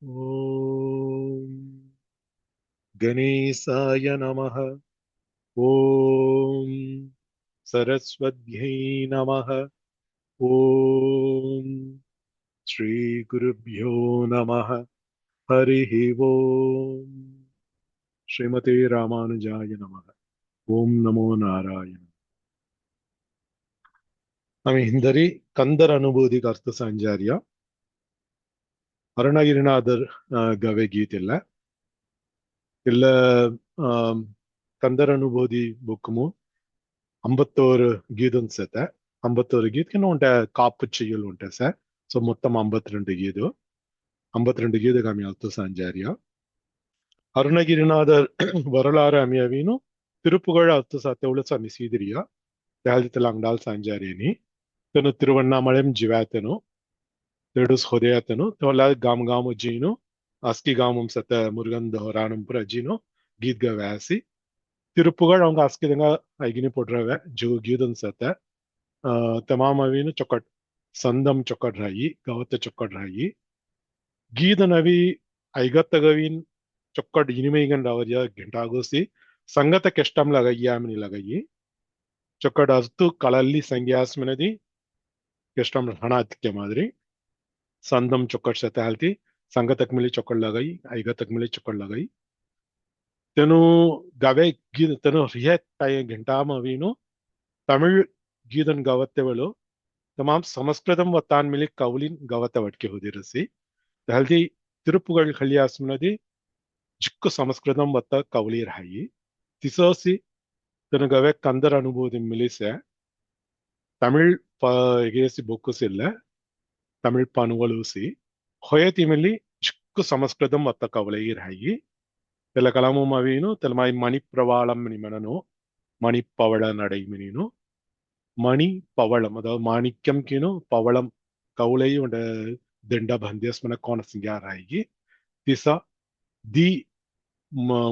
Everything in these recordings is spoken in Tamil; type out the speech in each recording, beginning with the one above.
ॐ गणेशाय नमः। ॐ सरस्वत्यै नमः। ॐ श्रीगुरुभ्यो नमः। हरिः ॐ श्रीमते रामानुजाय नमः। ॐ नमो नारायण. ನಮ್ಮ ಹಿಂದರಿ ಕಂದರ ಅನುಭೂತಿಗೆ ಅರ್ಥ ಸಂಜಾರ್ಯ ಅರುಣಗಿರಿನಾಥರ್ ಗವೆ ಗೀತಿಲ್ಲ ಇಲ್ಲ ಕಂದರ ಅನುಭೂತಿ ಬುಕ್ಮು 51 గీత ఉంది సార్. 51 గీతకి ఉంటాయి కాపు చెయ్యలు ఉంటాయి సార్. సో మొత్తం 52 గీదు. 52 గీதக்கு ಆಮಿ ಅರ್ಥ ಸಂಜಾರ್ಯ ಅರುಣಗಿರಿನಾಥರ್ வரலாறு ಅಮಿಯವಿನು ತಿರುಪುಗಳ ಅರ್ಥ ಸತ್ಯವುಳ ಸ್ವಾಮಿ ಸೀದಿರಿಯ ತ್ಯಾಲ್ದಿತಲ ಅಂಗಡಾಲ್ ಸಂಜಾರಿಯನಿ ತನು ತಿರುವಣ್ಣಾಮಳೆಂ ಜಿವಾತನು ತಿರುಡುಸ್ ಹೊದೆಯತನು ತೋಲ ಗಾಮ್ ಗಾಮು ಜೀನು ಅಸ್ಕಿ ಗಾಮಂ ಸತ ಮುರುಗಂದ ಹೊರಾಣಂಪುರ ಜೀನು ಗೀದ್ಗ ವ್ಯಾಸಿ ತಿರುಪುಗಳು ಅವಂಗ ಅಸ್ಕಿದಂಗ ಐಗಿನಿ ಪೊಡ್ರವೆ ಜೋ ಗೀದನ್ ಸತ तमाम अवीनु चौकट संदम चौकट रही गवत चौकट रही गीत नवी ऐगत गवीन चौकट इनिमेगन रावरिया घंटागोसी संगत केष्टम लगाई आमनी लगाई चौकट अस्तु कलल्ली संज्ञास मनदी केष्टम हनात के मादरी संदम चौकट सतालती संगतक मिली चौकट लगाई ऐगतक मिली चौकट लगाई तेनु गवे गीत तेनु रियत टाइ घंटाम अवीनु तमिल गीतन गवत्तेवलो तमाम संस्कृतम वत्तान मिली कवलिन गवत वटके होदिरसी हल्दी तिरुपुगल खलियासमनदी जिक्ಕು ಸಂಸ್ಕೃತಂ ವತ್ತ ಕವಲಿ ರಾಯಿ ತಿಸೋಸಿ ತನಗವೆ ಕಂದರ ಅನುಭೂತಿ ಮಿಲಿಸೆ ತಮಿಳ್ ಎಗೇಸಿ ಬೊಕ್ಕುಸಿಲ್ಲ ತಮಿಳ್ ಪನುವಲೂಸಿ ಹೊಯತಿ ಮಿಲಿ जिक्ಕು ಸಂಸ್ಕೃತಂ ವತ್ತ ಕವಲಿ ರಾಯಿ ತೆಲ ಕಲಮು ಮವೀನು ತೆಲಮೈ ಮಣಿ ಪ್ರವಾಳಂ ನಿಮನನು ಮಣಿ ಪವಳ நடை மினினு மணி பவளம் அதாவது மாணிக்கம் கீனு பவளம் கவுளையும் உண்ட திண்ட பந்தியஸ்மன கோணசிங்காராயி திசா தி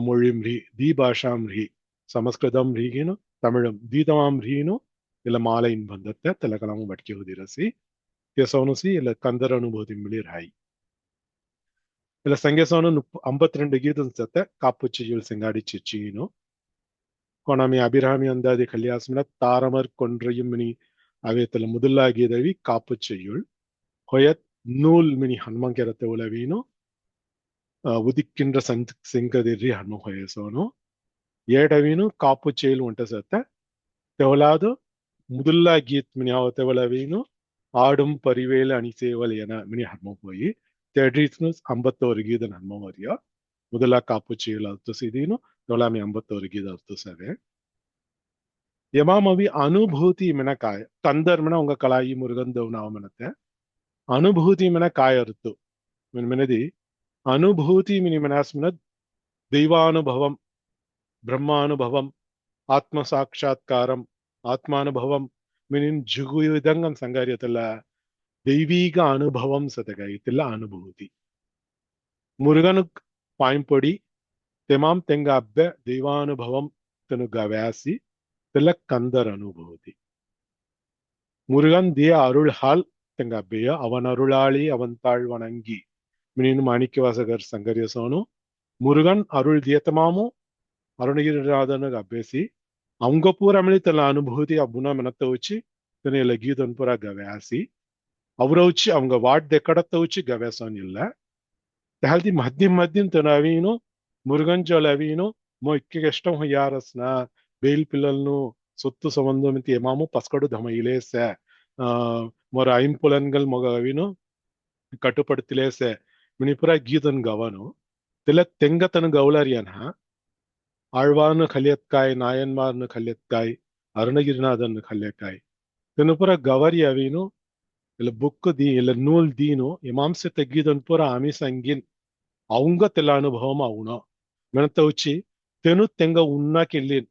மொழிம் ரீ தி பாஷாம் ரீ ಸಂಸ್ಕೃತಂ ರೀಗೇನು ತಮಿಳಂ ದೀತಮಾಂ ರೀನು ಇಲ್ಲ ಮಾಲೆಯಿನ್ ಬಂದತ್ತೆ ತೆಲಕಲಾಮು ಬಟ್ಕೆ ಹೋದಿರಸಿ ತಿಸೋನುಸಿ ಇಲ್ಲ ಕಂದರ ಅನುಭೂತಿ ಮಿಳಿರ್ ಹಾಯಿ ಇಲ್ಲ ಸಂಗೇಸೋನು 52 ಗೀತ ಅನ್ಸತ್ತೆ ಕಾಪು ಚಿಜಿಲ್ ಸಿಂಗಾಡಿ ಚಿಚ್ಚಿನು கொணாமி அபிராமி அந்தாதி கல்யாசமின தாரமர் கொன்றையும் மினி அவையத்தில் முதலாகியதவி காப்பு செய்யுள் ஹொயத் நூல் மினி ஹன்மங்கரத்தை உலவீனு உதிக்கின்ற சிங்கதிரி ஹன்ம ஹொயசோನು ಏಡವೀನು ಕಾಪು ಚೇಲು ಉಂಟ ಸತ್ತ ತೆವಲಾದು ಮುದುಲ್ಲಾ ಗೀತ್ ಮಿನಿ ಆವತ್ತೆ ಒಲವೀನು ಆಡುಂ ಪರಿವೇಲ ಅಣಿಸೇವಲ್ ಎನ ಮಿನಿ ಹನ್ಮ ಹೋಯಿ ತೆಡ್ರೀಸ್ನು 51 ಗೀತ ಹನ್ಮ ವರಿಯ ಮುದುಲ್ಲಾ ಕಾಪು ಚೇಲು ಅರ್ಥಸಿದೀನು ತೆವಲಾಮಿ 51 ಗೀತ ಅರ್ಥಸವೆ ಯಮಾಮವಿ ಅನುಭೂತಿ ಮೆನಕಾಯ ಕಂದರ್ಮನ ಉಂಗ ಕಲಾಯಿ ಮುರುಗನ್ ದೇವ್ನಾವ ಮೆನತೆ ಅನುಭೂತಿ ಮೆನ ಕಾಯರುತ್ತು ಮೆನದಿ ಅನುಭೂತಿ ಮಿನಿ ಮೆನಾಸ್ಮಿನ ದೈವಾನುಭವಂ ಬ್ರಹ್ಮಾನುಭವಂ ಆತ್ಮ ಸಾಕ್ಷಾತ್ಕಾರಂ ಆತ್ಮಾನುಭವಂ ಮಿನಿನ್ ಜುಗುಯುದಂಗಂ ಸಂಗಾರ್ಯತಲ್ಲ ದೈವೀಗ ಅನುಭವಂ ಸತಗಾಯಿತಿಲ್ಲ ಅನುಭೂತಿ ಮುರುಗನು ಪಾಯಿಂಪೊಡಿ ತೆಮಾಂ ತೆಂಗ ಅಬ್ಬೆ ದೈವಾನುಭವಂ ತನು ಗವ್ಯಾಸಿ தெல்ல கந்தர் அனுபூதி முருகன் திய அருள் ஹால் தெங்க அப்பைய அவன் அருளாளி அவன் தாழ் வணங்கி மினின்னு மாணிக்க வாசகர் சங்கரிய சோனு முருகன் அருள் தியத்தமாமு ಅರುಣಗಿರಿನಾಥನ ಅಭ್ಯಸಿ ಅವಂಗ ಪೂರ ಮಿಳಿತಲ್ಲ ಅನುಭೂತಿ ಅಬ್ಬುನ ಮೆನತ್ತ ಉಚ್ಚಿ ತನೆಲ್ಲ ಗೀತನ್ ಪೂರ ಗವ್ಯಾಸಿ ಅವ್ರ ಉಚ್ಚಿ ಅವಂಗ ವಾಡ್ ದೆಕ್ಕಡತ್ತ ಉಚ್ಚಿ ಗವ್ಯಾಸನ್ ಇಲ್ಲ ತೆಹಲ್ದಿ ಮಧ್ಯಮ್ ಮಧ್ಯಮ್ ತನ ಅವೀನು ಮುರುಗನ್ ಜೋಲ ಅವೀನು ಮೋ ಇಕ್ಕೆಗೆ ಇಷ್ಟಂ ಯಾರಸ್ನ ಬೇಲ್ ಪಿಲ್ಲಲ್ನು ಸೊತ್ತು ಸಂಬಂಧಮಿತಿ ಎಮಾಮು ಪಸ್ಕಡು ಧಮಯಿಲೇಸೆ ಮೊರ ಐಂಪುಲನ್ಗಲ್ ಮೊಗ ಅವೀನು ಕಟ್ಟುಪಡುತ್ತಿಲೇಸೆ ಮಿಣಿಪುರ ಗೀತನ್ ಗವನು ತೆಲ್ಲ ತೆಂಗ ತನ ಗೌಲರಿಯನ ಆಳ್ವಾರ್ನ ಕಲಿಯತ್ಕಾಯ್ ನಾಯನ್ಮಾರ್ನ ಕಲಿಯತ್ಕಾಯ್ ಅರುಣಗಿರಿನಾಥನ್ ಕಲಿಯಕಾಯ್ ತೆನುಪುರ ಗವರಿ ಅವೀನು ಇಲ್ಲ ಬುಕ್ ದಿ ಇಲ್ಲ ನೂಲ್ ದೀನು ಇಮಾಂಸೆ ತೆಗ್ಗಿದನ್ ಪುರ ಆಮಿ ಸಂಗಿನ್ ಅವಂಗ ತೆಲ್ಲ ಅನುಭವಮ ಅವನ ಮೆನತ ಉಚ್ಚಿ ತೆನು ತೆಂಗ ಉನ್ನ ಕೆಲ್ಲಿನ್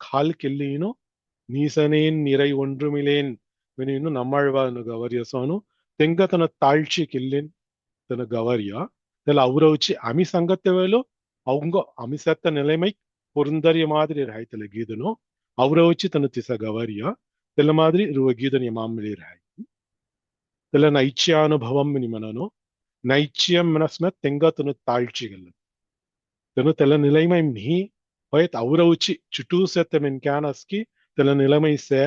கால் கெல்லினோ நீசனேன் நிறை ஒன்றுமிலேன் மெனின்னு நம்மாழ்வார்னு ಗವರಿಯ ಸೋನು ತೆಂಗ ತನ ತಾಳ್ಚಿ ಕಿಲ್ಲಿನ್ ತನ ಗವರಿಯ தெல அவரை வச்சு அமி சங்கத்தவேலோ அவங்க அமிசத்த நிலைமை பொருந்தறிய மாதிரி ராய்த்தல கீதனோ அவரை வச்சு தன திச கவரியா தெல மாதிரி ருவ ಗೀದನಿಯ ಮಾಮೂಲಿ ರಾಯಿ தெல ನೈಚ್ಯಾನುಭವಂ ನಿಮನನು நைச்சியம் மனஸ்ம தெங்க தனு தாழ்ச்சிகள் tenu tela nilaymay mhi hoyt awrawchi chutu set men kanaski tela nilamay se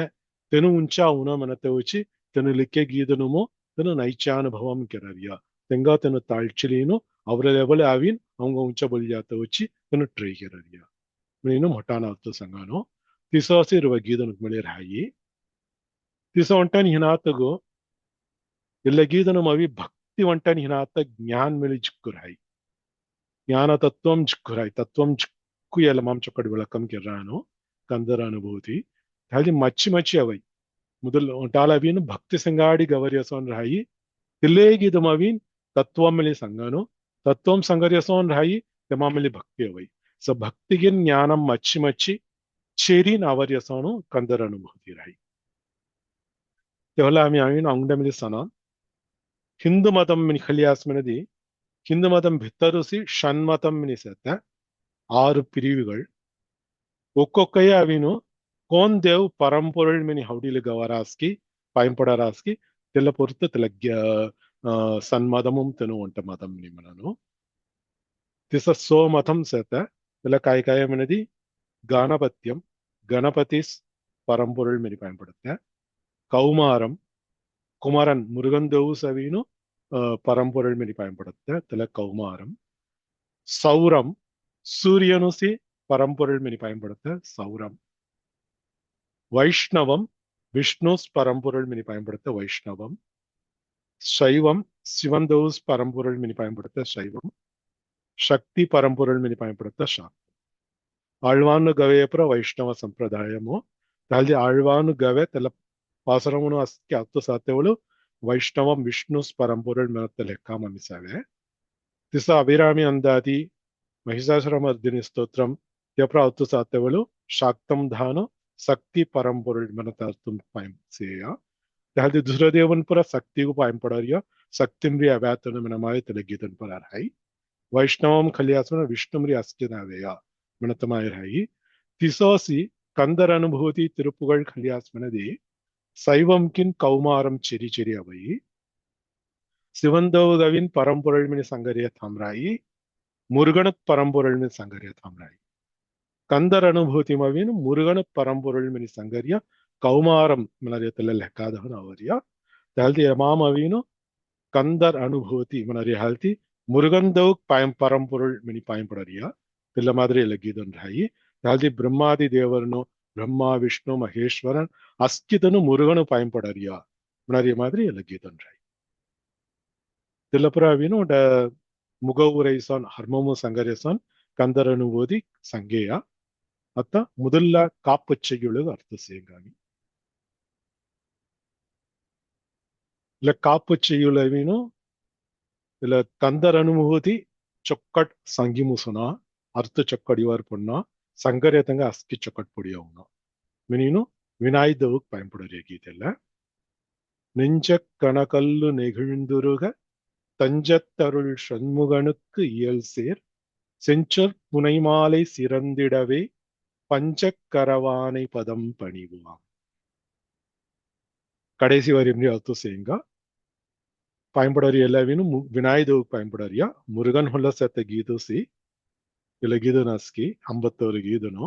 tenu uncha una manatewchi tenu likke giidanumo tenu naichana bhavam kerariya tenga tenu talchilinu avra level avin avanga uncha boljata uchi tenu tray kerariya meninu motana atto sangano tisosi ruwa giidanuk meler hayi tiso ontan hinatago illa giidanum avi bhakti ontan hinata ಜ್ಞಾನ meli jikkur hayi ಜ್ಞಾನ ತತ್ವಂ ಜಿಕ್ಕುರಾಯ್ ತತ್ವಂ ಜಿಕ್ಕು ಎಲ್ಲ ಮಾಂಚಕ್ಕಡಿ ವಿಳಕಂ ಕೆರ್ರಾನು ಕಂದರ ಅನುಭೂತಿ ಹಾಗೆ ಮಚ್ಚಿ ಮಚ್ಚಿ ಅವೈ ಮೊದಲು ಟಾಲವೀನು ಭಕ್ತಿ ಸಂಗಾಡಿ ಗವರ್ಯಸೋನ್ ರಾಯಿ ತಿಲ್ಲೇಗಿದು ಮವೀನ್ ತತ್ವಮಲಿ ಸಂಗನು ತತ್ವಂ ಸಂಗರ್ಯಸೋನ್ ರಾಯಿ ತೆಮಾಮಲಿ ಭಕ್ತಿ ಅವೈ ಸೊ ಭಕ್ತಿಗೆ ಜ್ಞಾನಂ ಮಚ್ಚಿ ಮಚ್ಚಿ ಚೇರಿನ್ ಅವರ್ಯಸೋನು ಕಂದರ ಅನುಭೂತಿ ರಾಯಿ ತೆಹಲ ಆಮಿ ಆಮೀನ್ ಅಂಗಡಮಿಲಿ ಸನ ಹಿಂದೂ ಮತಂ ಮಿನಿ ಖಲಿಯಾಸ್ಮನದಿ ಹಿಂದೂ மதம் ಭಿತ್ತರುಸಿ ಷಣ್ಮತಂ ಮಿನಿಸತ್ತ 6 பிரிவுகள் ஒக்கொக்கைய அவினு கோன் தேவ் பரம்பொருள் மினி ஹவுடில கவராஸ்கி பயன்படராஸ்கி தெல்ல பொறுத்து தெல்ல சன்மதமும் தெனு ஒன்ட்ட மதம் நிமனನು திச சோ மதம் சேத்த தெல்ல காய்காயமனதி கானபத்தியம் கணபதிஸ் பரம்பொருள் மினி பயன்படுத்த கௌமாரம் குமரன் முருகன் தேவு சவீனு பரம்பொருள் மினி பயன்படுத்த தெல்ல கௌமாரம் சௌரம் சூரியனுசி பரம்பொருள் மினி பயன்படுத்த சௌரம் வைஷ்ணவம் விஷ்ணுஸ் பரம்பொருள் மினி பயன்படுத்த வைஷ்ணவம் சைவம் சிவந்தோஸ் பரம்பொருள் மினி பயன்படுத்த சைவம் சக்தி பரம்பொருள் மினி பயன்படுத்த சாக்தி ஆழ்வான்னு கவையப்புற வைஷ்ணவ ಸಂಪ್ರದಾಯಮು ಅಲ್ಲಿ ಆಳ್ವಾನು ಗವೆ ತೆಲ ಪಾಸರಮುನು ಅಸ್ಕಿ ಹತ್ತು ಸಾತ್ಯವಳು ವೈಷ್ಣವಂ ವಿಷ್ಣುಸ್ ಪರಂಪೊರುಳ್ ಮೆನತ್ತ ಲೆಕ್ಕ ಮಮಿಸಾವೆ ತಿಸ ಅಭಿರಾಮಿ ಅಂದಾದಿ ಮಹಿಷಾಸುರಮರ್ದಿನಿ ಸ್ತೋತ್ರಂ ತ್ಯಪ್ರ ಹತ್ತು ಸಾತ್ಯವಳು ಶಾಕ್ತಂ ಧಾನು சக்தி பரம்பொருள் மனத்தார்த்தும் பயன் செய்யா அது துரதேவன் புற சக்திக்கு பயன்படாரியா சக்திம்ரி அவ்யாத்தனம் மனமாய திலகீதன் புறார் ஹை வைஷ்ணவம் கல்யாசன விஷ்ணும்ரி அஸ்தினாவேயா மனத்தமாயர் ஹை திசோசி கந்தர் அனுபூதி திருப்புகழ் கல்யாஸ்மனதி சைவம்கின் கௌமாரம் செரி செரி அவை சிவந்தோகவின் பரம்பொருள் மினி சங்கரிய தாம்ராயி முருகனுக் பரம்பொருள் மினி சங்கரிய தாம்ராயி கந்தர் அனுபூதி மவின் முருகன பரம்பொருள் மினி சங்கரிய கௌமாரம் மனரியத்துல ಲೆಕ್ಕಾದವನು ಅವರಿಯ ತಲ್ತಿ ಯಮಾಮವೀನು ಕಂದರ್ ಅನುಭೂತಿ ಮನರಿಯ ಹಲ್ತಿ ಮುರುಗಂದವ್ ಪರಂಪೊರುಳ್ ಮಿನಿ ಪಾಯಂಪಡರಿಯ ತಿಲ್ಲ ಮಾದರಿ ಲಗ್ಗಿದನ್ ರಾಯಿ ತಲ್ತಿ ಬ್ರಹ್ಮಾದಿ ದೇವರನು ಬ್ರಹ್ಮ ವಿಷ್ಣು ಮಹೇಶ್ವರನ್ ಅಸ್ಕಿತನು ಮುರುಗನು ಪಾಯಂಪಡರಿಯ ಮನರಿಯ ಮಾದರಿ ಲಗ್ಗಿದನ್ ರಾಯಿ ತಿಲ್ಲಪುರವೀನು ಮುಗವುರೈಸೋನ್ ಹರ್ಮಮು ಸಂಗರಿಸೋನ್ ಕಂದರ್ ಅನುಭೂತಿ ಸಂಗೇಯ ಅತ್ತ முதல்ல காப்புச்செய்யுளது அர்த்த சேங்காமி இல்ல காப்புச்செய்யுளவினு இல்ல கந்தர் அனுபூதி ಚೊಕ್ಕಟ್ ಸಂಗಿ ಮುಸುನ ಅರ್ಥ ಚೊಕ್ಕಡಿವಾರ್ ಪೊನ್ನ ಸಂಗರ್ಯತಂಗ ಅಸ್ಕಿ ಚೊಕ್ಕಟ್ ಪೊಡಿಯವನ ಮಿನೀನು விநாயகவுக்கு பயன்படுற கீதையில நெஞ்ச கணக்கல்லு நெகிழ்ந்துருக தஞ்சத்தருள் சண்முகனுக்கு இயல் சேர் செஞ்சற் புனைமாலை சிறந்திடவே பஞ்சக்கரவானை பதம் பணிவாம் கடைசி வரி அர்த்தம் செய்யுங்க பயன்படுற எல்லாவினும் விநாயகவுக்கு பயன்படுறியா முருகன் ಹೊಲ್ಲ ಸತ್ತ ಗೀತೋಸಿ ಇಲ್ಲ ಗೀದನ ಅಸ್ಕಿ 51 ಗೀದನು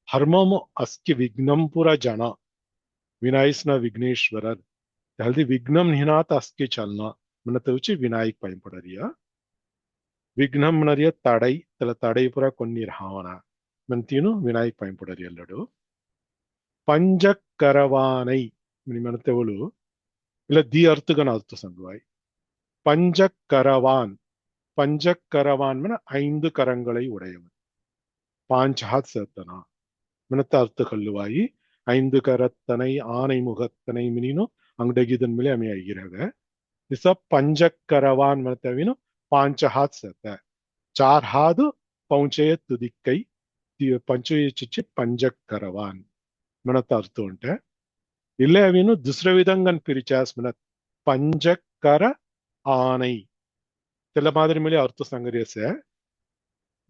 ಹರ್ಮಮು ಅಸ್ಕಿ ವಿಘ್ನಂಪುರ ಜನ ವಿನಾಯಸ್ನ ವಿಘ್ನೇಶ್ವರರ್ ಹಲ್ದಿ ವಿಘ್ನಂ ನಿನಾತ ಅಸ್ಕಿ ಚಲನ ಮನತವುಚಿ ವಿನಾಯಕ್ பயன்படுறியா ವಿಘ್ನಂ ಮನರಿಯ ತಡೈ ತಲ ತಡೈ ಪುರ ಕೊನ್ನಿರ್ ಹಾವನ ಮಂತೀನು ವಿನಾಯಕ್ பயன்படுறிಯ ಎಲ್ಲಡು ಪಂಚಕರವಾನೈ ಮನತವಳು ಇಲ್ಲ ದಿ ಅರ್ಥಗನ ಅರ್ಥ ಸಂಗುವಾಯ್ பஞ்சக்கரவான் பஞ்சக்கரவான் மன 5 கரங்களை உடையவன் பாஞ்சஹாத் சேத்தனா மனத்த அர்த்த கல்லுவாயி 5 கரத்தனை ஆனை முகத்தனை மினினோ ಅಂಗಡಗಿದನ್ ಮೇಲೆ ಅಮೆ ಆಗಿರಗ ದಿಸ ಪಂಚಕರವಾನ್ ಮನತವಿನು ಪಾಂಚಹಾತ್ ಸೇತ 4 ಹಾದು ಪೌಂಚೆಯ ತುದಿಕ್ಕೈ ಪಂಚಯ ಚಿಚ್ಚಿ ಪಂಚಕರವಾನ್ ಮನತ ಅರ್ಥ ಉಂಟೆ ಇಲ್ಲೇ ಅವಿನು ದುಸ್ರ ವಿಧಂಗನ್ ಪಿರಿಚಾಸ್ ಮನ ಪಂಚಕರ ஆனை தெல்ல மாதிரி மேலே அர்த்த சங்கரியச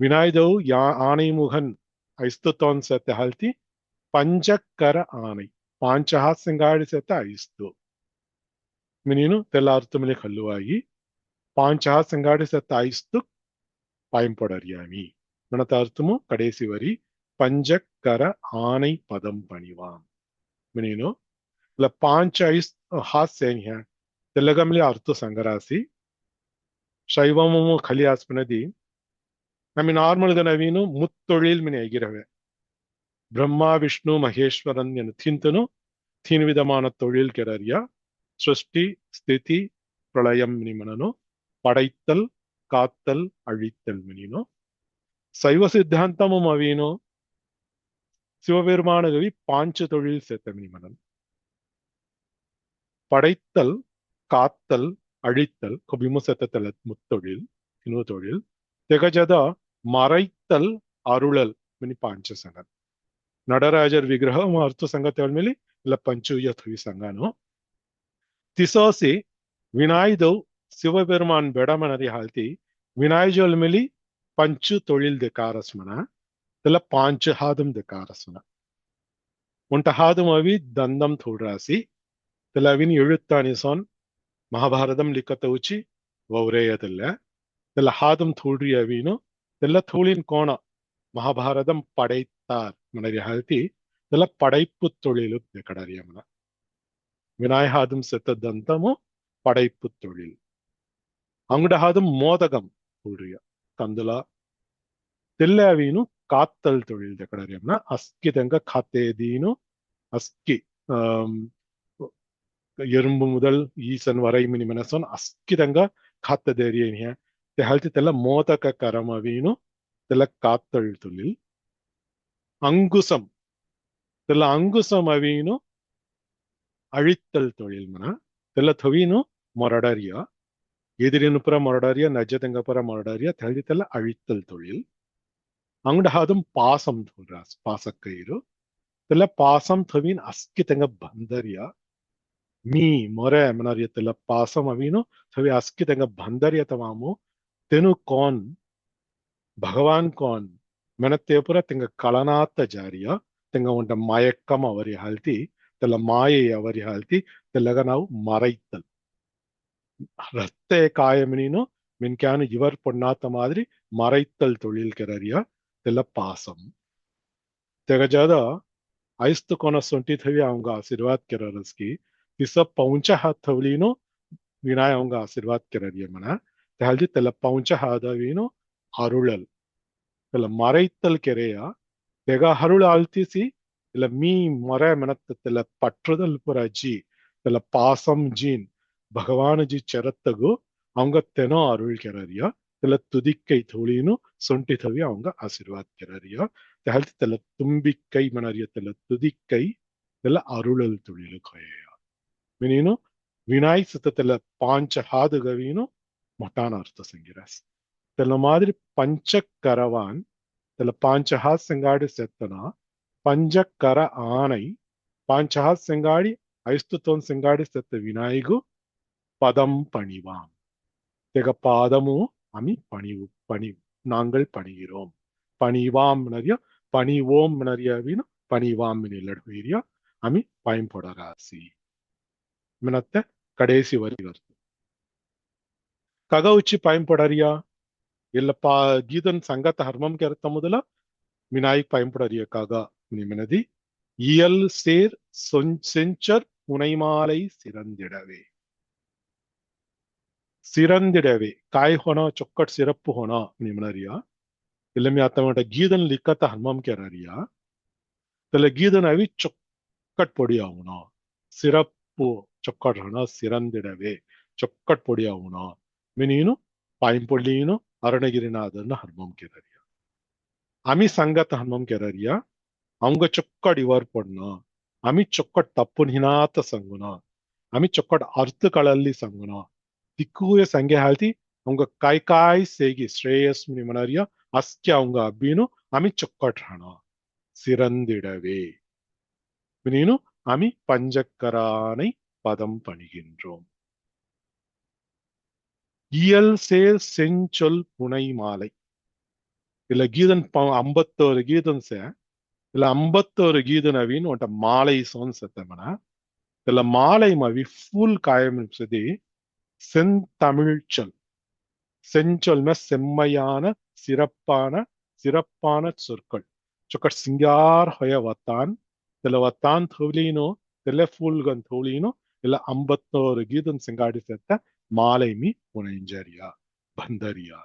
விநாயகவு ஆனைமுகன் ஐஸ்துத்தோன் சேத்த ஹல்ತಿ ಪಂಚಕರ ಆನೆ ಪಾಂಚಹಾತ್ ಸಿಂಗಾಡಿ ಸೇತ ಐಸ್ತು ಮಿನೀನು ತೆಲ್ಲ ಅರ್ಥ ಮೇಲೆ ಕಲ್ಲುವಾಗಿ பாஞ்சா செங்காடு செத்த ஐஸ்து பயன்படறியாமி. మనత అర్థము కడేసి వరి పంచకర ఆనై పదం పణివాం. నేను ఇలా పాంచ ఐస్ హాస్య తెల్లగంలి అర్థ సంగరాసి ಶೈವಮು ಖಲಿ ಆಸ್ಪನದಿ ನಮ್ಮಿ ನಾರ್ಮಲ್ ಗ ನವೀನು ಮುತ್ತೊಳಿಲ್ ಮಿನಿ ಆಗಿರವೆ ಬ್ರಹ್ಮ ವಿಷ್ಣು ಮಹೇಶ್ವರನ್ ಎನ್ನು ತಿಂತನು ತೀನ್ ವಿಧಮಾನ தொழில் ಕೆರರಿಯ ಸೃಷ್ಟಿ ಸ್ಥಿತಿ ಪ್ರಳಯಂ மினிமனனோ படைத்தல் காத்தல் அழித்தல் மினினோ சைவ சித்தாந்தமும் அவீனோ சிவபெருமான கவி பாஞ்ச தொழில் சேர்த்த மினிமனன் படைத்தல் காத்தல் அழித்தல் கொபிமுசத்தல முத்தொழில் இன்னொரு தொழில் திகஜத மறைத்தல் அருளல் மினி பாஞ்சசங்கன் நடராஜர் விக்கிரகம் ಅರ್ಥ ಸಂಗತಿಗಳ ಮೇಲೆ ಇಲ್ಲ ಪಂಚುಯಥವಿ ಸಂಗನೋ ತಿಸೋಸಿ ವಿನಾಯ್ದವ್ ಶಿವಬೆರುಮಾನ್ ಬೆಡಮನರಿ ಹಾಲ್ತಿ ವಿನಾಯ್ಜೋಲ್ ಮೇಲೆ ಪಂಚು ತೊಳಿಲ್ ದೆಕಾರಸ್ಮನ ಇಲ್ಲ ಪಾಂಚ ಹಾದಂ ದೆಕಾರಸ್ಮನ ಉಂಟ ಹಾದಂ ಅವಿ ದಂದಂ ಥೋಡ್ರಾಸಿ ಇಲ್ಲ ಅವಿನ್ எழுத்தானிசோன் மகாபாரதம் லிக்கத்த உச்சி வௌரேயதில்ல ಇಲ್ಲ ಹಾದಂ ಥೋಡ್ರಿ ಅವಿನು ಇಲ್ಲ ಥೋಳಿನ್ ಕೋಣ மகாபாரதம் படைத்தார் மனரி ஹல்தி இதெல்ல படைப்பு தொழிலு கடறியமன விநாயகாதும் செத்த தந்தமும் படைப்பு தொழில் ಅಂಗಡಹಾದಂ ಮೋದಗಂ ಕೂಡ್ರಿಯ ಕಂದುಲ ತೆಲ್ಲವೀನು ಕಾತ್ತಲ್ ತೊಳಿಲ್ ದೆಕಡರಿಯಮ್ನ ಅಸ್ಕಿದಂಗ ಖಾತೆದೀನು ಅಸ್ಕಿ எறும்பு முதல் ஈசன் வரை மினி மனசோன் அஸ்கிதங்க காத்ததேரியனிய தெஹல்தி தெல்ல மோதக கரமவீனு தெல்ல காத்தல் தொழில் அங்குசம் தெல்ல அங்குசம் அவீனு ಅಳಿತ್ತಲ್ ತೊಳಿಲ್ ಮನ ತೆಲ್ಲ ಥವೀನು ಮೊರಡರಿಯ ಎದಿರಿನ ಪುರ ಮೊರಡರಿಯ ನಜ್ಜದಂಗ ಪುರ ಮೊರಡರಿಯ ತೆಳ್ದಿತೆಲ್ಲ ಅಳಿತ್ತಲ್ ತೊಳಿಲ್ ಅಂಗಡ ಹಾದಂ ಪಾಸಂ ಥೋಡ್ರಾಸ್ ಪಾಸಕ್ಕೈರು ತೆಲ್ಲ ಪಾಸಂ ಥವೀನ್ ಅಸ್ಕಿತಂಗ ಬಂದರಿಯ ಮೀ ಮೊರೆ ಮನರಿಯ ತೆಲ್ಲ ಪಾಸಂ ಅವೀನು ಥವಿ ಅಸ್ಕಿತಂಗ ಬಂದರಿಯ ತಮಾಮು ತೆನು ಕೋನ್ ಭಗವಾನ್ ಕೋನ್ ಮೆನತ್ತೆ ಪುರ ತೆಂಗ ಕಳನಾತ್ತ ಜಾರಿಯ ತೆಂಗ ಉಂಟ ಮಯಕ್ಕಂ ಅವರಿ ಹಾಲ್ತಿ தெல்ல மாயை அவரி ಹಾಲ್ತಿ தெல்லಗ ನಾವು மறைத்தல் ரத்த காயமினினோ மின்கான இவர் பொண்ணாத்த மாதிரி மறைத்தல் தொழில் ಕೆರರಿಯ தெல்ல பாசம் ತೆಗಜಾದ ಐಸ್ತು ಕೊನ ಸೊಂಟಿ ಥವಿ ಅವಂಗ ಆಶೀರ್ವಾದ ಕೆರರಸ್ಕಿ ತಿಸ ಪೌಂಚ ಹಾತ್ ಥವಲಿನೋ ವಿನಾಯ ಅವಂಗ ಆಶೀರ್ವಾದ ಕೆರರಿಯ ಮನ ತೆಹಲ್ದಿ ತೆಲ್ಲ ಪೌಂಚ ಹಾದವಿನೋ ಅರುಳಲ್ தெல்ல மறைத்தல் ಕೆರೆಯ ತೆಗ ಹರುಳ ಆಲ್ತಿಸಿ இல்ல மீ மொர மெனத்தல பற்றுதல் புரஜி இல்ல பாசம் ஜீன் பகவானஜி செரத்தகு அவங்க தெனோ அருள் ಕೆರರಿಯ இல்ல துதிக்கை தோழினு சொண்டி தவி அவங்க ஆசீர்வாத் ಕೆರರಿಯ தெஹல்தி தெல்ல தும்பிக்கை மனரிய தெல்ல துதிக்கை தெல்ல அருளல் தொழிலு கொய்ய மினினு வினாய் சத்தல பாஞ்ச ஹாதுகவினு மொட்டான அர்த்த ಸಂಗಿರಸ್ தெல்ல மாதிரி பஞ்சக்கரவான் தெல்ல பாஞ்ச ஹாத் செங்காடு செத்தனா ಪಂಚಕರ ಆನೈ ಪಾಂಚಹಾತ್ செங்காடி ஐஸ்துத்தோன் செங்காடி செத்த விநாயகு பதம் பணிவாம் தெக பாதமு அமி பணிவு பணி நாங்கள் பணிகிறோம் பணிவாம் நிறைய பணிவோம் நிறையவின பணிவாம் நிலடுவீரிய அமி பயன்படராசி மினத்த கடைசி வரி வருது ககவுச்சி பயன்படறியா இல்லப்பா கீதன் சங்கத்த ஹர்மம் ಕೆರತ ಮೊದಲ விநாயக் பயன்படறிய ககா நிமினதி இயல் சேர் செஞ்சர் புனைமாலை சிறந்திடவே சிறந்திடவே காய் ஹோனா சொக்கட் சிறப்பு ஹோனா நிமினரியா இல்லமே அத்தமட்ட கீதன் லிக்கத்த ஹன்மம் ಕೆರರಿயா தெல்ல கீதன் அவி சொக்கட் பொடியாவுனா சிறப்பு சொக்கட் ஹோனா சிறந்திடவே சொக்கட் பொடியாவுனா மினினு பாயம்பொள்ளினு அருணகிரிநாதன் ஹர்மம் ಕೆರರಿயா அமி சங்கத்த ஹன்மம் ಕೆರರಿயா அவங்க சொக்கட் இவர் பொண்ணு அமி சொக்கட் தப்புன் ಹಿನಾತ ಸಂಗುನ ಅಮಿ ಚೊಕ್ಕಟ್ ಅರ್ಥಗಳಲ್ಲಿ ಸಂಗುನ ದಿಕ್ಕುಯ ಸಂಖ್ಯೆ ಹಾಲ್ತಿ அவங்க ಕಾಯ್ ಕಾಯ್ ಸೇಗಿ ಶ್ರೇಯಸ್ ನಿಮನರಿಯ ಅಸ್ಕ್ಯ அவங்க ಅಬ್ಬಿನು ಅಮಿ ಚೊಕ್ಕಟ್ ಹಣ சிறந்திடவே நீனு அமி பஞ்சக்கரானை பதம் பணிகின்றோம் இயல் சேர் செஞ்சொல் புனை மாலை இல்ல கீதன் 51 கீதன் சே இல்ல 51 ಗೀದನವಿನ್ ಒಂಟ ಮಾಲೈ ಸೋನ್ ಸತ್ತಮನ இல்ல மாலை மவி ஃபுல் காயம் சதி செந்தமிழ்ச்சொல் செஞ்சொல்ம செம்மையான சிறப்பான சிறப்பான சொற்கள் சொக்கட் சிங்கார் ஹொய வத்தான் தெல வத்தான் தோலினோ தெல ஃபூல்கன் தோலினோ இல்ல 51 கீதம் சிங்காடி செத்த மாலைமி புனைஞ்சரியா பந்தரியா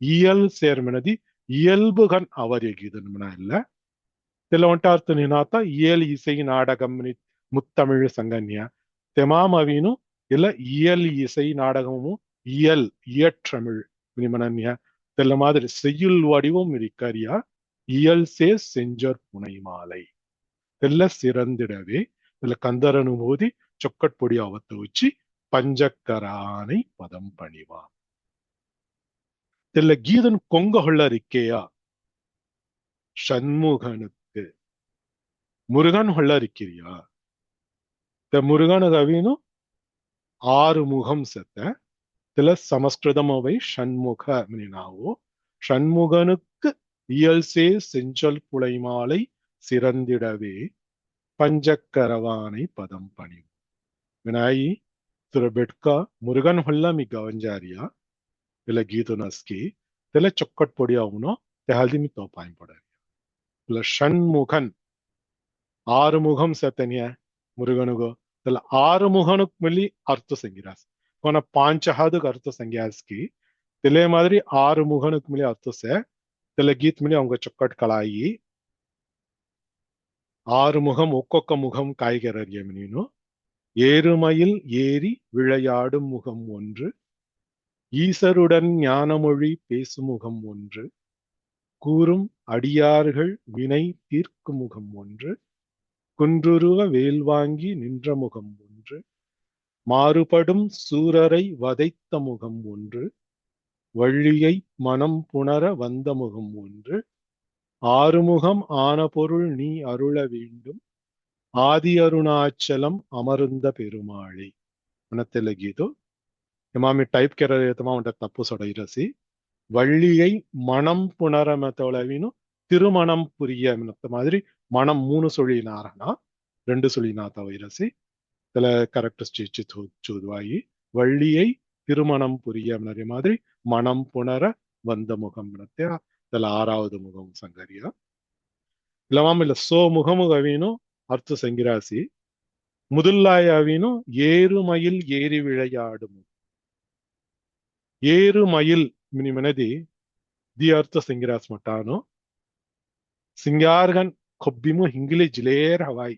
இயல் சேர்மனதி இயல்புகன் அவரிய கீதன் இல்ல தெலவಂಟಾರ್ಥ ನಿನಾತ இயல் இசை நாடகம் முத்தமிழ் சங்கன்யா தெமாமவீனு இல்ல இயல் இசை நாடகமும் இயல் இயற்றமிழ் மினிமனன்யா தெல்ல மாதிரி செய்யுள் வடிவம் இருக்கறியா இயல் சே செஞ்சொற் புனை மாலை தெல்ல சிறந்திடவே இல்ல கந்தர் அனுபூதி சொக்கட்பொடி அவத்து வச்சு பஞ்சக்கரானை பதம் பணிவா தெல்ல கீதன் கொங்க ಹೊಳ್ಳರಿಕೆಯ ஷண்முகனுக்கு முருகன் ಹೊಳ್ಳರಿಕೆಯ முருகனுக்கு அவீனு 6 முகம் செத்த இதுல சமஸ்கிருதம் அவை ஷண்முக அப்படின்னாவோ ஷண்முகனுக்கு இயல்சே செஞ்சொல் புலை மாலை சிறந்திடவே பஞ்சக்கரவானை பதம் பணி வினாயி துரபெட்கா முருகன் ಹೊಳ್ಳ ಮಿ ಗವಂಜಾರಿಯ ಇಲ್ಲ ಗೀತುನಸ್ಕಿ ತೆಲೆ ಚೊಕ್ಕಟ್ ಪೊಡಿ ಅವನು ತೆಹಲ್ದಿ ಮಿ ತೋಪಾಯಿ ಪಡಾರಿ ಇಲ್ಲ ಷಣ್முகன் 6 முகம் செத்தனிய முருகனுகோ தெல 6 முகனுக்கு மில்லி அர்த்த சங்கிராஸ் कोना 5 हादक अर्थ संज्ञास की तिले मादरी 6 मुखनुक मिले अर्थ से तिले गीत मिले அவங்க चொக்கட் கலாயி 6 முகம் ஒக்கொக்க முகம் காய்கறறிய மீனோ ஏறுமயில் ஏறி விளையாடும் முகம் ஒன்று ஈசருடன் ஞானமொழி பேசும் முகம் ஒன்று கூறும் அடியார்கள் வினை தீர்க்கும் முகம் ஒன்று குன்றுருவ வேல் வாங்கி நின்ற முகம் ஒன்று மாறுபடும் சூரரை வதைத்த முகம் ஒன்று வள்ளியை மனம் புணர வந்த முகம் ஒன்று ஆறுமுகம் ஆன பொருள் நீ அருள வேண்டும் ஆதி அருணாச்சலம் அமர்ந்த பெருமாளை மனத்தில் கீதோ இமாமி டைப் ಕೆರತಮ ಉಂಟ ತಪ್ಪು ಸೊಡೈರಸಿ வள்ளியை மனம் புணர மெத்தளவினும் திருமணம் புரிய மாதிரி மனம் 3 சொல்லினாரனா 2 சொல்லினாத்த வைரசி சில கரெக்ட் சூதுவாயி வள்ளியை திருமணம் புரிய மாதிரி மனம் புணர வந்த முகம் சில 6வது முகம் சங்கரியா இல்லாம இல்ல சோ முகமுகவீனும் அர்த்த சங்கிராசி முதல்லாயவீனும் ஏறுமயில் ஏறி விளையாடும் ஏறுமயில் மினிமனதி தி அர்த்த சங்கிராஸ் மட்டானோ சிங்கார்கன் கொப்பிமு ஹிங்கிலி ஜிலேர் ஹவாய்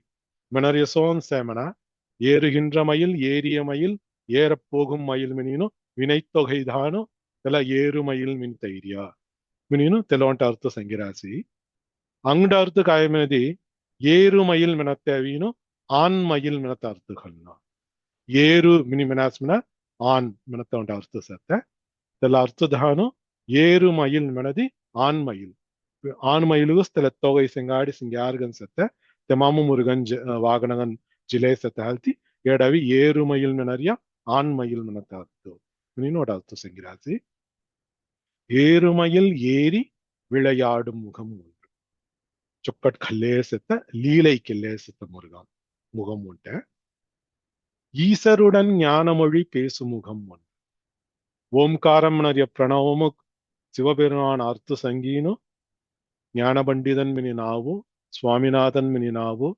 மனரிய சோன் சேமனா ஏறுகின்ற மயில் ஏறிய மயில் ஏறப்போகும் மயில் மினினோ வினைத்தொகைதானோ தெல ஏறுமயில் மின் தைரியா மினினு தெலவಂಟ ಅರ್ಥ ಸಂಗಿರಾಸಿ ಅಂಗಡ ಅರ್ಥ ಕಾಯಮನದಿ ಏರು ಮಯಿಲ್ ಮಿನತ್ತೇವೀನು ಆನ್ ಮಯಿಲ್ ಮಿನತ್ತ ಅರ್ಥಗಳನ್ನ ಏರು ಮಿನಿ ಮಿನಾಸ್ಮಿನ ಆನ್ ಮಿನತ್ತ ಉಂಟ ಅರ್ಥ ಸತ್ತ தெல அர்த்ததானோ ஏறு மயில் மெனதி ஆண் மயில் ஆண் மயிலுகு தெல தொகை செங்காடி சிங்கார்கன் செத்த தெமாமு முருகன் வாகனகன் ஜிலே செத்த ஹல்தி ஏடவி ஏறு மயில் மெனரியா ஆண் மயில் மெனத்த அர்த்தோ மினினோட அர்த்த செங்கிராசி ஏறுமயில் ஏறி விளையாடும் முகம் ஒன்று சொக்கட் கல்லே செத்த லீலை கில்லே செத்த முருகன் முகம் உண்ட ஈசருடன் ஞானமொழி பேசும் முகம் ஒன்று ஓம்காரம் நரிய பிரணவமு சிவபெருமான் அர்த்த சங்கீனு ஞான பண்டிதன் மினி நாவு சுவாமிநாதன் மினி நாவு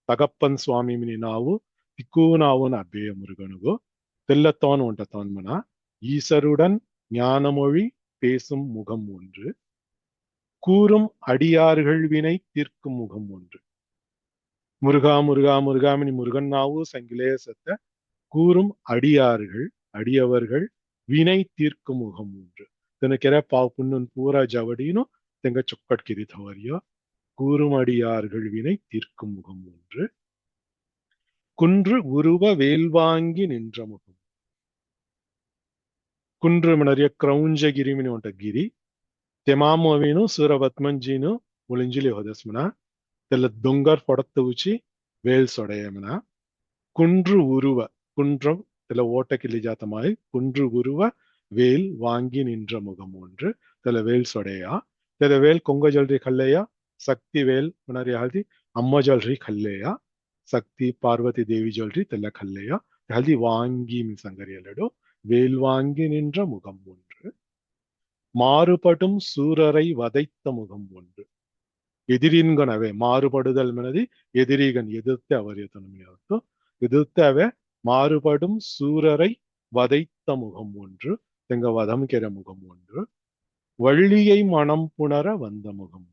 தகப்பன் சுவாமி மினி நாவு திக்கு நாவுன்னு அபேய முருகனுகோ தெல்லத்தோன் உண்டத்தோன் மனா ஈசருடன் ஞானமொழி பேசும் முகம் ஒன்று கூறும் அடியார்கள் வினை தீர்க்கும் முகம் ஒன்று முருகா முருகா முருகாமினி முருகன் நாவு சங்கிலே செத்த கூறும் அடியார்கள் அடியவர்கள் வினை தீர்க்கும் முகம் ஒன்று தெனக்கெர பாவ் புன்னன் பூரா ஜவடினோ தெங்க சொக்கட் கிரிதவரியா கூறும் அடியார்கள் வினை தீர்க்கும் முகம் ஒன்று குன்று உருவ வேல் வாங்கி நின்ற முகம் குன்று மினரிய ಕ್ರೌಂಜಗಿರಿ ಮಿನಿ ಉಂಟ ಗಿರಿ ತೆಮಾಮವಿನು ಸೂರವತ್ಮಂಜಿನು ಉಳಿಂಜಿಲಿ ಹೋದಸ್ಮನ தெல்ல தொங்கர் படத்து உச்சி வேல் சொடையமன குன்று உருவ குன்றம் தெல ஓட்ட கிளி ஜாத்தமாய் குன்று உருவ வேல் வாங்கி நின்ற முகம் ஒன்று தெல வேல் சொடையா தெல வேல் கொங்க ஜல்ரி கல்லையா சக்தி வேல் முன்னாடி ஹல்தி அம்மா ஜல்ரி கல்லையா சக்தி பார்வதி தேவி ஜல்ரி தெல்ல கல்லையா ஹல்தி வாங்கி மின் சங்கரியலಡು வேல் வாங்கி நின்ற முகம் ஒன்று, மாறுபடும் சூரரை வதைத்த முகம் ஒன்று. எதிரின்கனவே மாறுபடுதல் மனதி எதிரிகன் எதிர்த்து அவர் எத்தனும் எதிர்த்தவ மாறுபடும் சூரரை வதைத்த முகம் ஒன்று, தெங்க வதம் கெற முகம் ஒன்று, வள்ளியை மனம் புணர வந்த முகம்.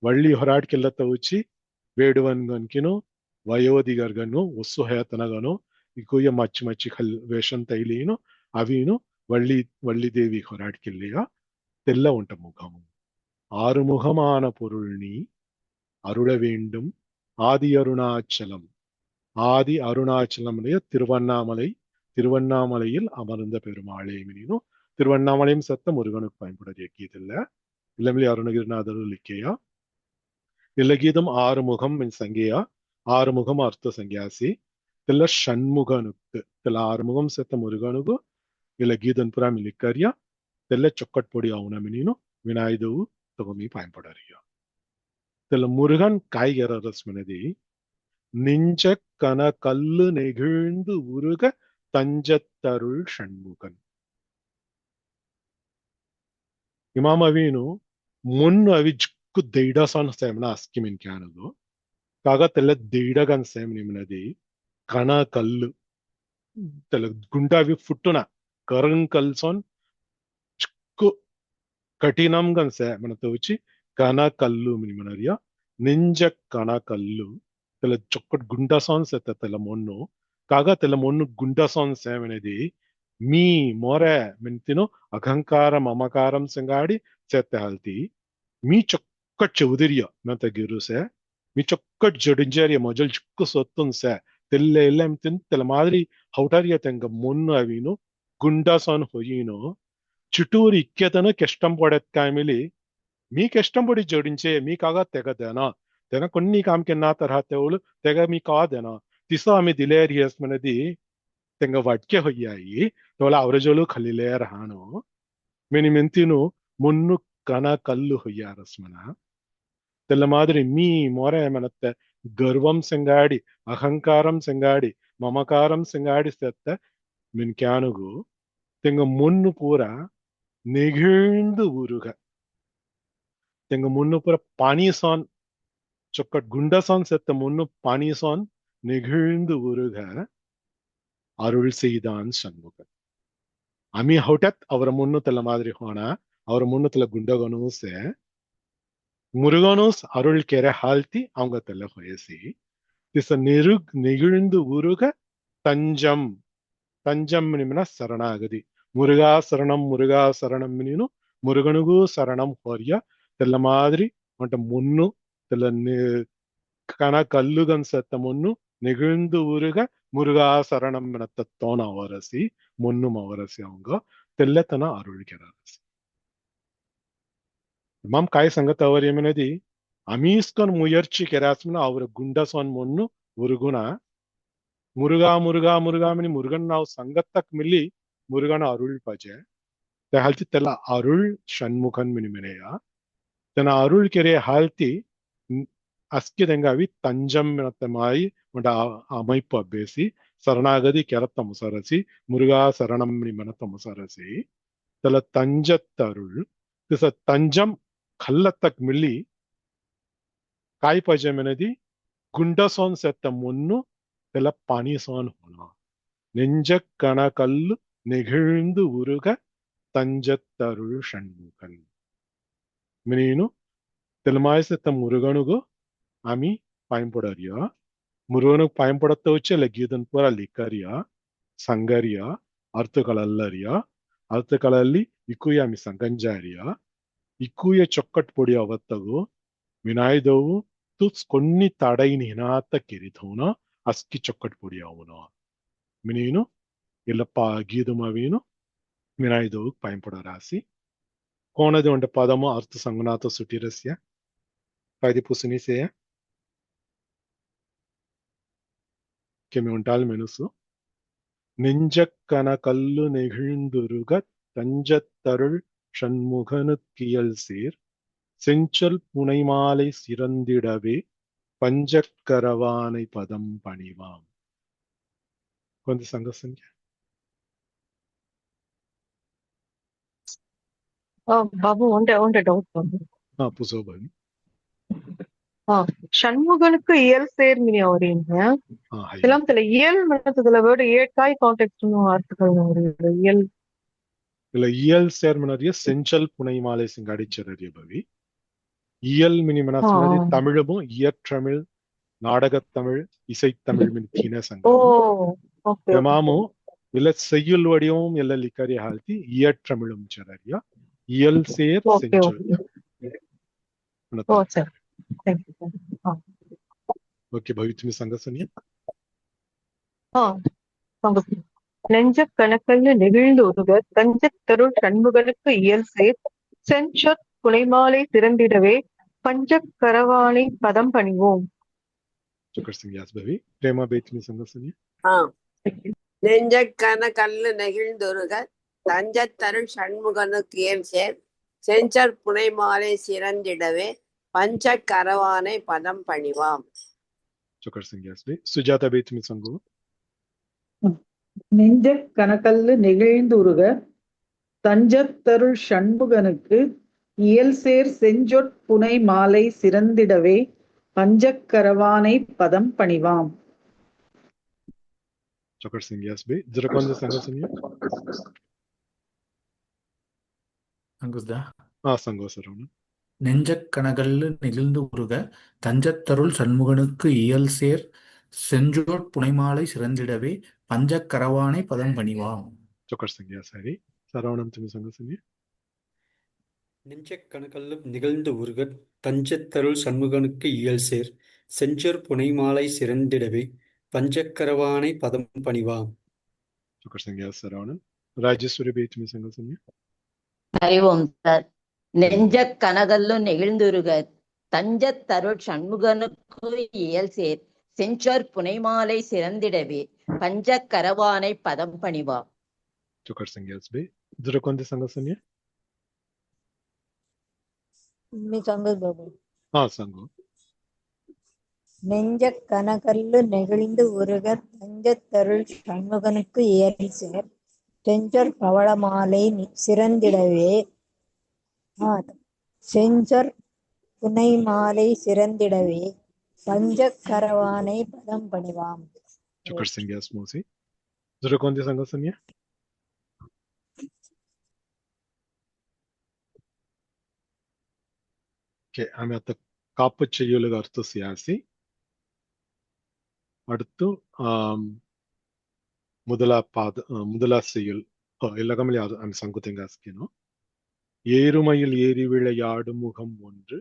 வள்ளி ಹೊರಾಡ್ಕೆಲ್ಲ ತೌಚಿ ಬೇಡುವನ್ಗನ್ಕಿನು ವಯೋಧಿಗರ್ಗನು ಒಸ್ಸು ಹೇತನಗನು ಇಕುಯ ಮಚ್ಚಿ ಮಚ್ಚಿ ಕಲ್ ವೇಷನ್ ತೈಲೀನು ಅವಿನು வள்ளி தேவி ಹೊರಾಡ್ಕೆಲ್ಲಿಯ தெல்ல உண்ட முகம். ஆறுமுகமான பொருள் நீ அருள வேண்டும் ஆதி அருணாச்சலம். ஆதி அருணாச்சலம் திருவண்ணாமலையில் அமர்ந்த பெருமாளே மினினும் திருவண்ணாமலையும் சத்த முருகனுக்கு பயன்படுறது கீதில்ல இல்லமில்லி அருணகிரிநாதர் லிக்கையா இல்ல கீதம் ஆறுமுகம் ಸಂಖ್ಯೆಯ ಆರುமுகம் ಅರ್ಥ ಸಂಖ್ಯಾಸಿ ಇಲ್ಲ ಷಣ್ಮುಖನುಕ್ತು ಇಲ್ಲ ಆರುமுகம் ಸತ್ತ ಮುರುಗನುಗು ಇಲ್ಲ ಗೀದನ್ ಪುರ ಮಿಲಿಕರ್ಯ தெல்ல சொக்கட்பொடி அவனமினினும் விநாயகவு தொகுமி பயன்படுறியா தெல்ல முருகன் காய்கற ரஸ்மனதி நெஞ்ச கன கல்லு நெகிழ்ந்து உருக தஞ்சத்தருள் ஷண்முகன். இமாம் அவீನು ಮುನ್ನು ಅವಿ ಜಿಕ್ಕು ದೈಡಸಾನ್ ಸೇಮನ ಅಸ್ಕಿಮಿನ್ ಕ್ಯಾನದು ಕಾಗ ತೆಲ್ಲ ದೈಡಗನ್ ಸೇಮ್ ನಿಮ್ನದಿ ಕಣ ಕಲ್ಲು ತೆಲ್ಲ ಗುಂಡಾವಿ ಫುಟ್ಟುನ ಕರಂಗ್ ಕಲ್ಸೋನ್ ಚಿಕ್ಕು ಕಠಿನಂ ಗನ್ಸೆ మన తోచి కన కల్లు మినిమనరియా నింజ కన కల్లు తెల చొక్కట్ గుండసాన్ సెత తెల మొన్ను కాగా తెల మొన్ను గుండసాన్ సేమనేది మీ మోరే మెంతిను అహంకార మమకారం సంగాడి సెత హల్తి మీ చొక్కట్ చౌదరియా నంత గిరుసే మీ చొక్కట్ జడింజారియ మొజల్ చిక్కు సొత్తున్సే తెల్ల ఎల్లెం తిన్ తెల మాదిరి హౌటారియ తెంగ మొన్ను అవిను గుండసాన్ హొయిను చుట్టూరు ఇక్కెతను కెష్టం పడెత్కామిలి మీ కెష్టం పొడి జోడించే మీ కాగా తెగదేనా తెగ కొన్ని కామ్కి నా తరహా తెవులు తెగ మీ కాదేనా తిసా ఆమె దిలేరియస్ మనది తెంగ వడ్కే ಹೊಯ್ಯಾಯಿ ತೋಲ ಅವರಜೋಲು ಖಲಿಲೇ ರಹಾನು ಮಿನಿ ಮೆಂತಿನು ಮುನ್ನು ಕನ ಕಲ್ಲು ಹೊಯ್ಯಾರಸ್ಮನ తెల్ల మాదిరి మీ మొర మనత్త గర్వం సెంగాడి అహంకారం సెంగాడి మమకారం సెంగాడి సెత్త మిన్ క్యానుగు తెంగ మున్ను పూర நெகிழ்ந்து உருக தெங்க முன்னு புற பானிசான் சொக்கட் குண்டசான் செத்த முன்னு பானிசான் நெகிழ்ந்து உருக அருள் செய்தான் சண்முகன். அமி ஹவுட்டத் அவர முன்னுத்தல மாதிரி ஹோனா அவர முன்னுத்தல குண்டகனூசே முருகனூஸ் அருள் கெர ஹால்த்தி அவங்க தெல்ல ஹொயசி திச நெகிழ்ந்து உருக தஞ்சம் தஞ்சம் நிமின சரணாகதி முருகா சரணம் மினினு முருகனுகு சரணம் ஹோரிய తెల్ల మాదిరి అంటే మున్ను తెల్ల కన కల్లుగన్ సెత్త మున్ను நெகிழ்ந்து உருக முருகா சரணம் எனத்தோன அவரசி முன்னும் அவரசி அவங்க తెల్లతన అరుళికెరసి mam काय सांगत அவர் ఏమనేది అమీస్కన్ ముయర్చి కెరాస్మన అవర గుండసోన్ మున్ను ఉరుగున మురుగా మురుగన్ ನಾವು ಸಂಗತ್ತಕ್ ಮಿಲ್ಲಿ ಮುರುಗನ ಅರುಳ್ ಪಜೆ ತೆಹಲ್ತಿ ತೆಲ್ಲ ಅರುಳ್ ಷಣ್ಮುಖನ್ ಮಿನಿಮೆನೆಯ தென அருள் கெரிய ஹால்த்தி அஸ்கிதெங்காவி தஞ்சம் எனத்தமாய் உண்ட அமைப்பு அபேசி சரணாகதி கெரத்த முசரசி முருகா சரணம் மனத்த முசரசி தெல தஞ்சத்தருள் திச தஞ்சம் கல்லத்தக் மில்லி காய்பஜம் எனதி குண்டசோன் செத்த முன்னு தெல பனிசோன் ஹோனா நெஞ்ச கன கல்லு நெகிழ்ந்து உருக தஞ்சத்தருள் ஷண்முகன் மினீனு తెలమాయసెత్త మురుగనుగు ఆమె పాయింపొడరియా మురుగనుగు పాయింపొడத்த వచ్చే లಗೀದನ್ ಪುರ ಲಿಕ್ಕರಿಯ ಸಂಗರಿಯ ಅರ್ಥಗಳಲ್ಲರಿಯ ಅರ್ಥಗಳಲ್ಲಿ ಇಕ್ಕುಯ ಆమె ಸಂಗಂಜಾರಿಯ ಇಕ್ಕುಯ ಚೊಕ್ಕಟ್ ಪೊಡಿ ಅವತ್ತಗು ವಿನಾಯ್ದವು ತುಸ್ కొన్ని తడైని హినాత కిరిథోన అస్కి చొక్కట్ పొడి అవున మినీను ఇల్లప్ప గీదుమవీను వినాయ్దవు పాయింపొడ రాసి కోణది ఉండే పదము అర్థ సంగనాతో సుటిరస్య పైది పుసునిసేయ కెమి ఉంటాల్ మెనుసు நெஞ்சக்கன கல்லு நெகிழ்ந்துருக தஞ்சத்தருள் ஷண்முகனுக்கியல் சீர் செஞ்சொல் புனைமாலை சிறந்திடவே பஞ்சக்கரவானை பதம் பணிவாம். கொஞ்சம் சங்க సంఖ్య பாபு ஒன்றை டவுட் பாபு. புசோபன். ஷண்முகனுக்கு இயல் சேர்மினி அவரீங்க சிலம்பத்துல இயல் மனத்துல வேர்டு ஏற்காய் கான்டெக்ட் வார்த்தைகள் இயல் இல்ல இயல் சேர்மனறிய செஞ்சல் புனை மாலை சிங்காடிச்சரிய பவி இயல் மினிமனஸ்மனதி தமிழமும் இயற்றமிழ் நாடகத்தமிழ் இசைத்தமிழ் மினித்தின சங்கம் எமாமோ இல்ல செய்யுள் வடிவமும் இல்ல லிக்கரி ஹால்த்தி இயற்றமிழும் சரரியா இயல் சேர் செஞ்சல். ஓகே பவி तुम्ही सांगा सोनिया. நெஞ்ச கணக்கல்ல நெகிழ்ந்து ஒருக தஞ்சத்தருள் சண்முகனுக்கு இயல் சேர் செஞ்சொற் புனைமாலை திறந்திடவே பஞ்சக்கரவானை பதம் பணிவோம். பிரேமா பை तुम्ही सांगा सोनिया. நெஞ்ச கணக்கல்ல நெகிழ்ந்தொருக தஞ்சத்தருள் சண்முகனுக்கு இயல் சேர் செஞ்சற் புனைமாலை சிறந்திடவே பஞ்ச கரவானை பதம் பணிவாம். சுஜாதா பை तुम्ही सांगू. நெஞ்ச கனகல்லு நெகிழ்ந்து உருக தஞ்சத்தருள் சண்முகனுக்கு இயல் சேர் செஞ்சொற் புனை மாலை சிறந்திடவே பஞ்சக்கரவானை பதம் பணிவாம். நெஞ்சக் கனகல்லு நெகிழ்ந்து உருக தஞ்சத்தருள் சண்முகனுக்கு இயல் சேர் செஞ்சோட் புனைமாலை சிறந்திடவே பஞ்சக்கரவானை பதம் பணிவாம். நெஞ்சக் கனகல்லு நிகழ்ந்து உருக தஞ்சத்தருள் சண்முகனுக்கு இயல் சேர் செஞ்சொற் புனைமாலை சிறந்திடவே பஞ்சக்கரவானை பதம் பணிவாம். ராஜேஸ்வரி பை तुम्ही सांगा सोनिया. அறிவோம் சார். நெஞ்ச கனகல்லு நெகிழ்ந்துருக தஞ்சத்தருள் சண்முகனுக்கு இயல் சேர் செஞ்சொற் புனைமாலை சிறந்திடவே பஞ்சக்கரவானை பதம் பணிவாம். நெஞ்ச கனகல்லு நெகிழ்ந்து உருக தஞ்சத்தருள் சண்முகனுக்கு இயல் சேர் செஞ்சொற் பவளமாலை சிறந்திடவே செஞ்சொற் புனைமாலை சிறந்திடவே பஞ்சக்கரவானை பதம் பணிவாம். आम्ही आता कापच செய்யுளுக்கு அர்த்தம் சியாசி. அடுத்து முதலா செய்யுள் எல்லாமே ஆమె సంకుతంగా ఆస్కేను. ஏறுமையில் ஏறி விளையாடும் முகம் ஒன்று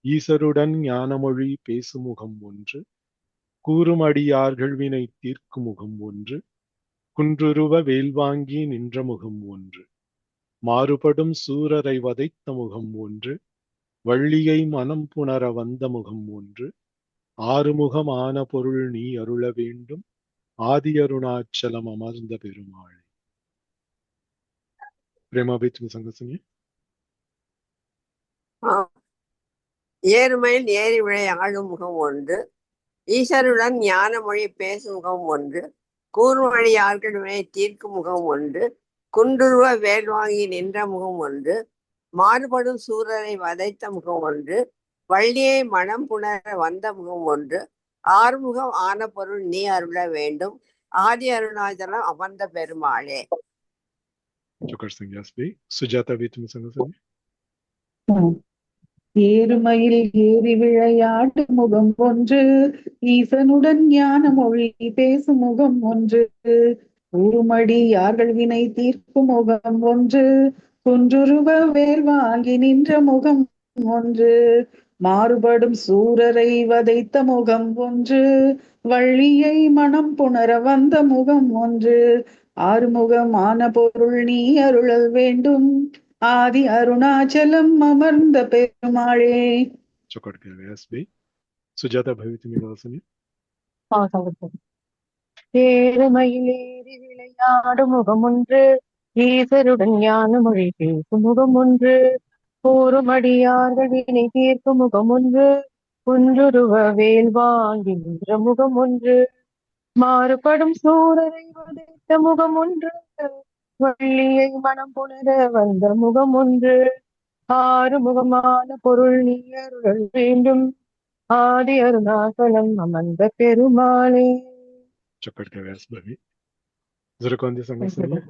ஈசருடன் ஞானமொழி பேசுமுகம் ஒன்று கூறுமடியார்கள் வினை தீர்க்கும் முகம் ஒன்று குன்றுருவ வேல்வாங்கி நின்ற முகம் ஒன்று மாறுபடும் சூரரை வதைத்த முகம் ஒன்று வள்ளியை மனம் புணர வந்த முகம் ஒன்று ஆறுமுகம் ஆன பொருள் நீ அருள வேண்டும் ஆதி அருணாச்சலம் அமர்ந்த பெருமாளே. பிரேமாபி तुम्ही सांगा सोनिया. ஏறுமையில் ஏறி விளையாடும் முகம் ஒன்று ஈஸ்வருடன் ஞான மொழி பேசும் முகம் ஒன்று கூர்மொழியார்கள் வினை தீர்க்கும் முகம் ஒன்று குன்றுருவ வேல் வாங்கி நின்ற முகம் ஒன்று மாறுபடும் சூரரை வதைத்த முகம் ஒன்று வள்ளியை மனம் புணர வந்த முகம் ஒன்று ஆறுமுகம் ஆன பொருள் நீ அருள வேண்டும் ஆதி அருணாச்சலம் அமர்ந்த பெருமாளே. சுஜாதா பை तुम्ही सांगा सोनिया. ஏறுமையில் ஏறி விளையாடு முகம் ஒன்று ஈசனுடன் ஞான மொழி பேசும் முகம் ஒன்று கூறுமடி யார்கள் வினை தீர்க்கும் முகம் ஒன்று குன்றுருவ வேல் வாங்கி நின்ற முகம் ஒன்று மாறுபடும் சூரரை வதைத்த முகம் ஒன்று வள்ளியை மனம் புணர வந்த முகம் ஒன்று ஆறுமுகம் ஆன பொருள் நீ அருளல் வேண்டும் ஆதி அருணாச்சலம் அமர்ந்த பெருமாளே. சுஜாதா பவி तुम्ही सांगा सोनिया. ஏறுமையில் ஏறி விளையாடும் முகம் ஒன்று ஈசருடன் ஞான மொழி பேசும் முகம் ஒன்று கூறுமடியார்கள் வினை தீர்க்கும் முகம் ஒன்று குன்றுருவ வேல் வாங்கி நின்ற முகம் ஒன்று மாறுபடும் சூரரை வதைத்த முகம் ஒன்று வள்ளியை மனம் புணர வந்த முகம் ஒன்று, ஆறு முகமான பொருள் நீ அருளல் வேண்டும், ஆதி அருணாசலம் அமர்ந்த பெருமாளே. चक्कर के व्यास भवी जरा कौन दी संग सुनिए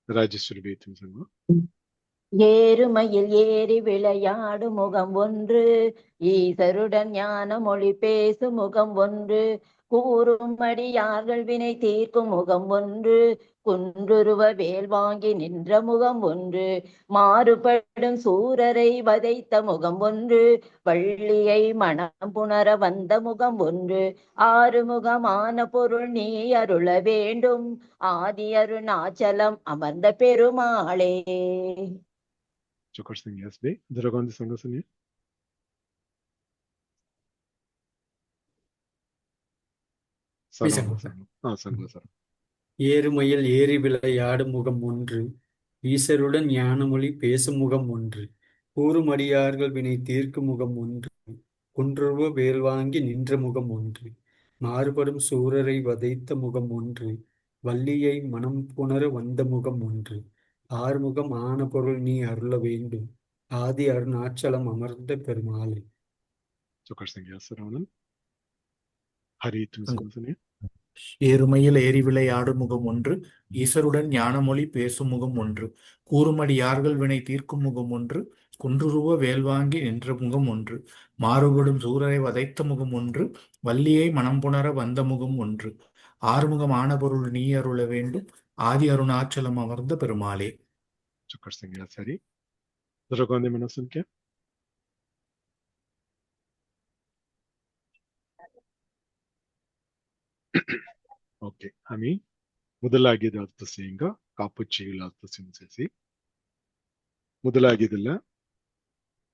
राजेश्वरी बेतम संग ஏறுமயில் ஏறி விளையாடு முகம் ஒன்று, ஈசருடன் ஞான மொழி பேசு முகம் ஒன்று, கூறும் அடியார்கள் வினை தீர்க்கும் முகம் ஒன்று, குன்றுருவ வேல் வாங்கி நின்ற முகம் ஒன்று, மாறுபடும் சூரரை வதைத்த முகம் ஒன்று, வள்ளியை மனம் புணர வந்த முகம் ஒன்று, ஆறுமுகமான பொருள் நீ அருள வேண்டும், ஆதி அருணாச்சலம் அமர்ந்த பெருமாளே. चक्कर सिंह यस बे जरा कौन दी संग सुनिए பேசுங்க. संग हाँ संग सर ஏறுமயில் ஏறி விளையாடும் முகம் ஒன்று, ஈசருடன் ஞானமொழி பேசும் முகம் ஒன்று, கூறும் அடியார்கள் வினை தீர்க்கும் முகம் ஒன்று, குன்றுருவ வேல் வாங்கி நின்ற முகம் ஒன்று, மாறுபடும் சூரரை வதைத்த முகம் ஒன்று, வள்ளியை மனம் புணர வந்த முகம் ஒன்று, ஆறுமுகம் ஆன பொருள் நீ அருள வேண்டும், ஆதி அருணாச்சலம் அமர்ந்த பெருமாளே. चक्कर सिंह यस रावणन हरी तुम संग सुनिए ஏறுமையில் ஏறி விளையாடும் முகம் ஒன்று, ஈசருடன் ஞானமொழி பேசும் முகம் ஒன்று, கூறுமடியார்கள் வினை தீர்க்கும் முகம் ஒன்று, குன்றுருவ வேல் வாங்கி நின்ற முகம் ஒன்று, மாறுபடும் சூரரை வதைத்த முகம் ஒன்று, வள்ளியை மனம் புணர வந்த முகம் ஒன்று, ஆறுமுகம் ஆன பொருள் நீ அருள வேண்டும், ஆதி அருணாச்சலம் அமர்ந்த பெருமாளே. चक्कर सिंह यस हरी जरा कौन दी मना सुन के ओके हमी முதலாகியது அர்த்தம் செய்யுங்க காப்புச்செயல் அர்த்தம் சேசி முதலாகியதுல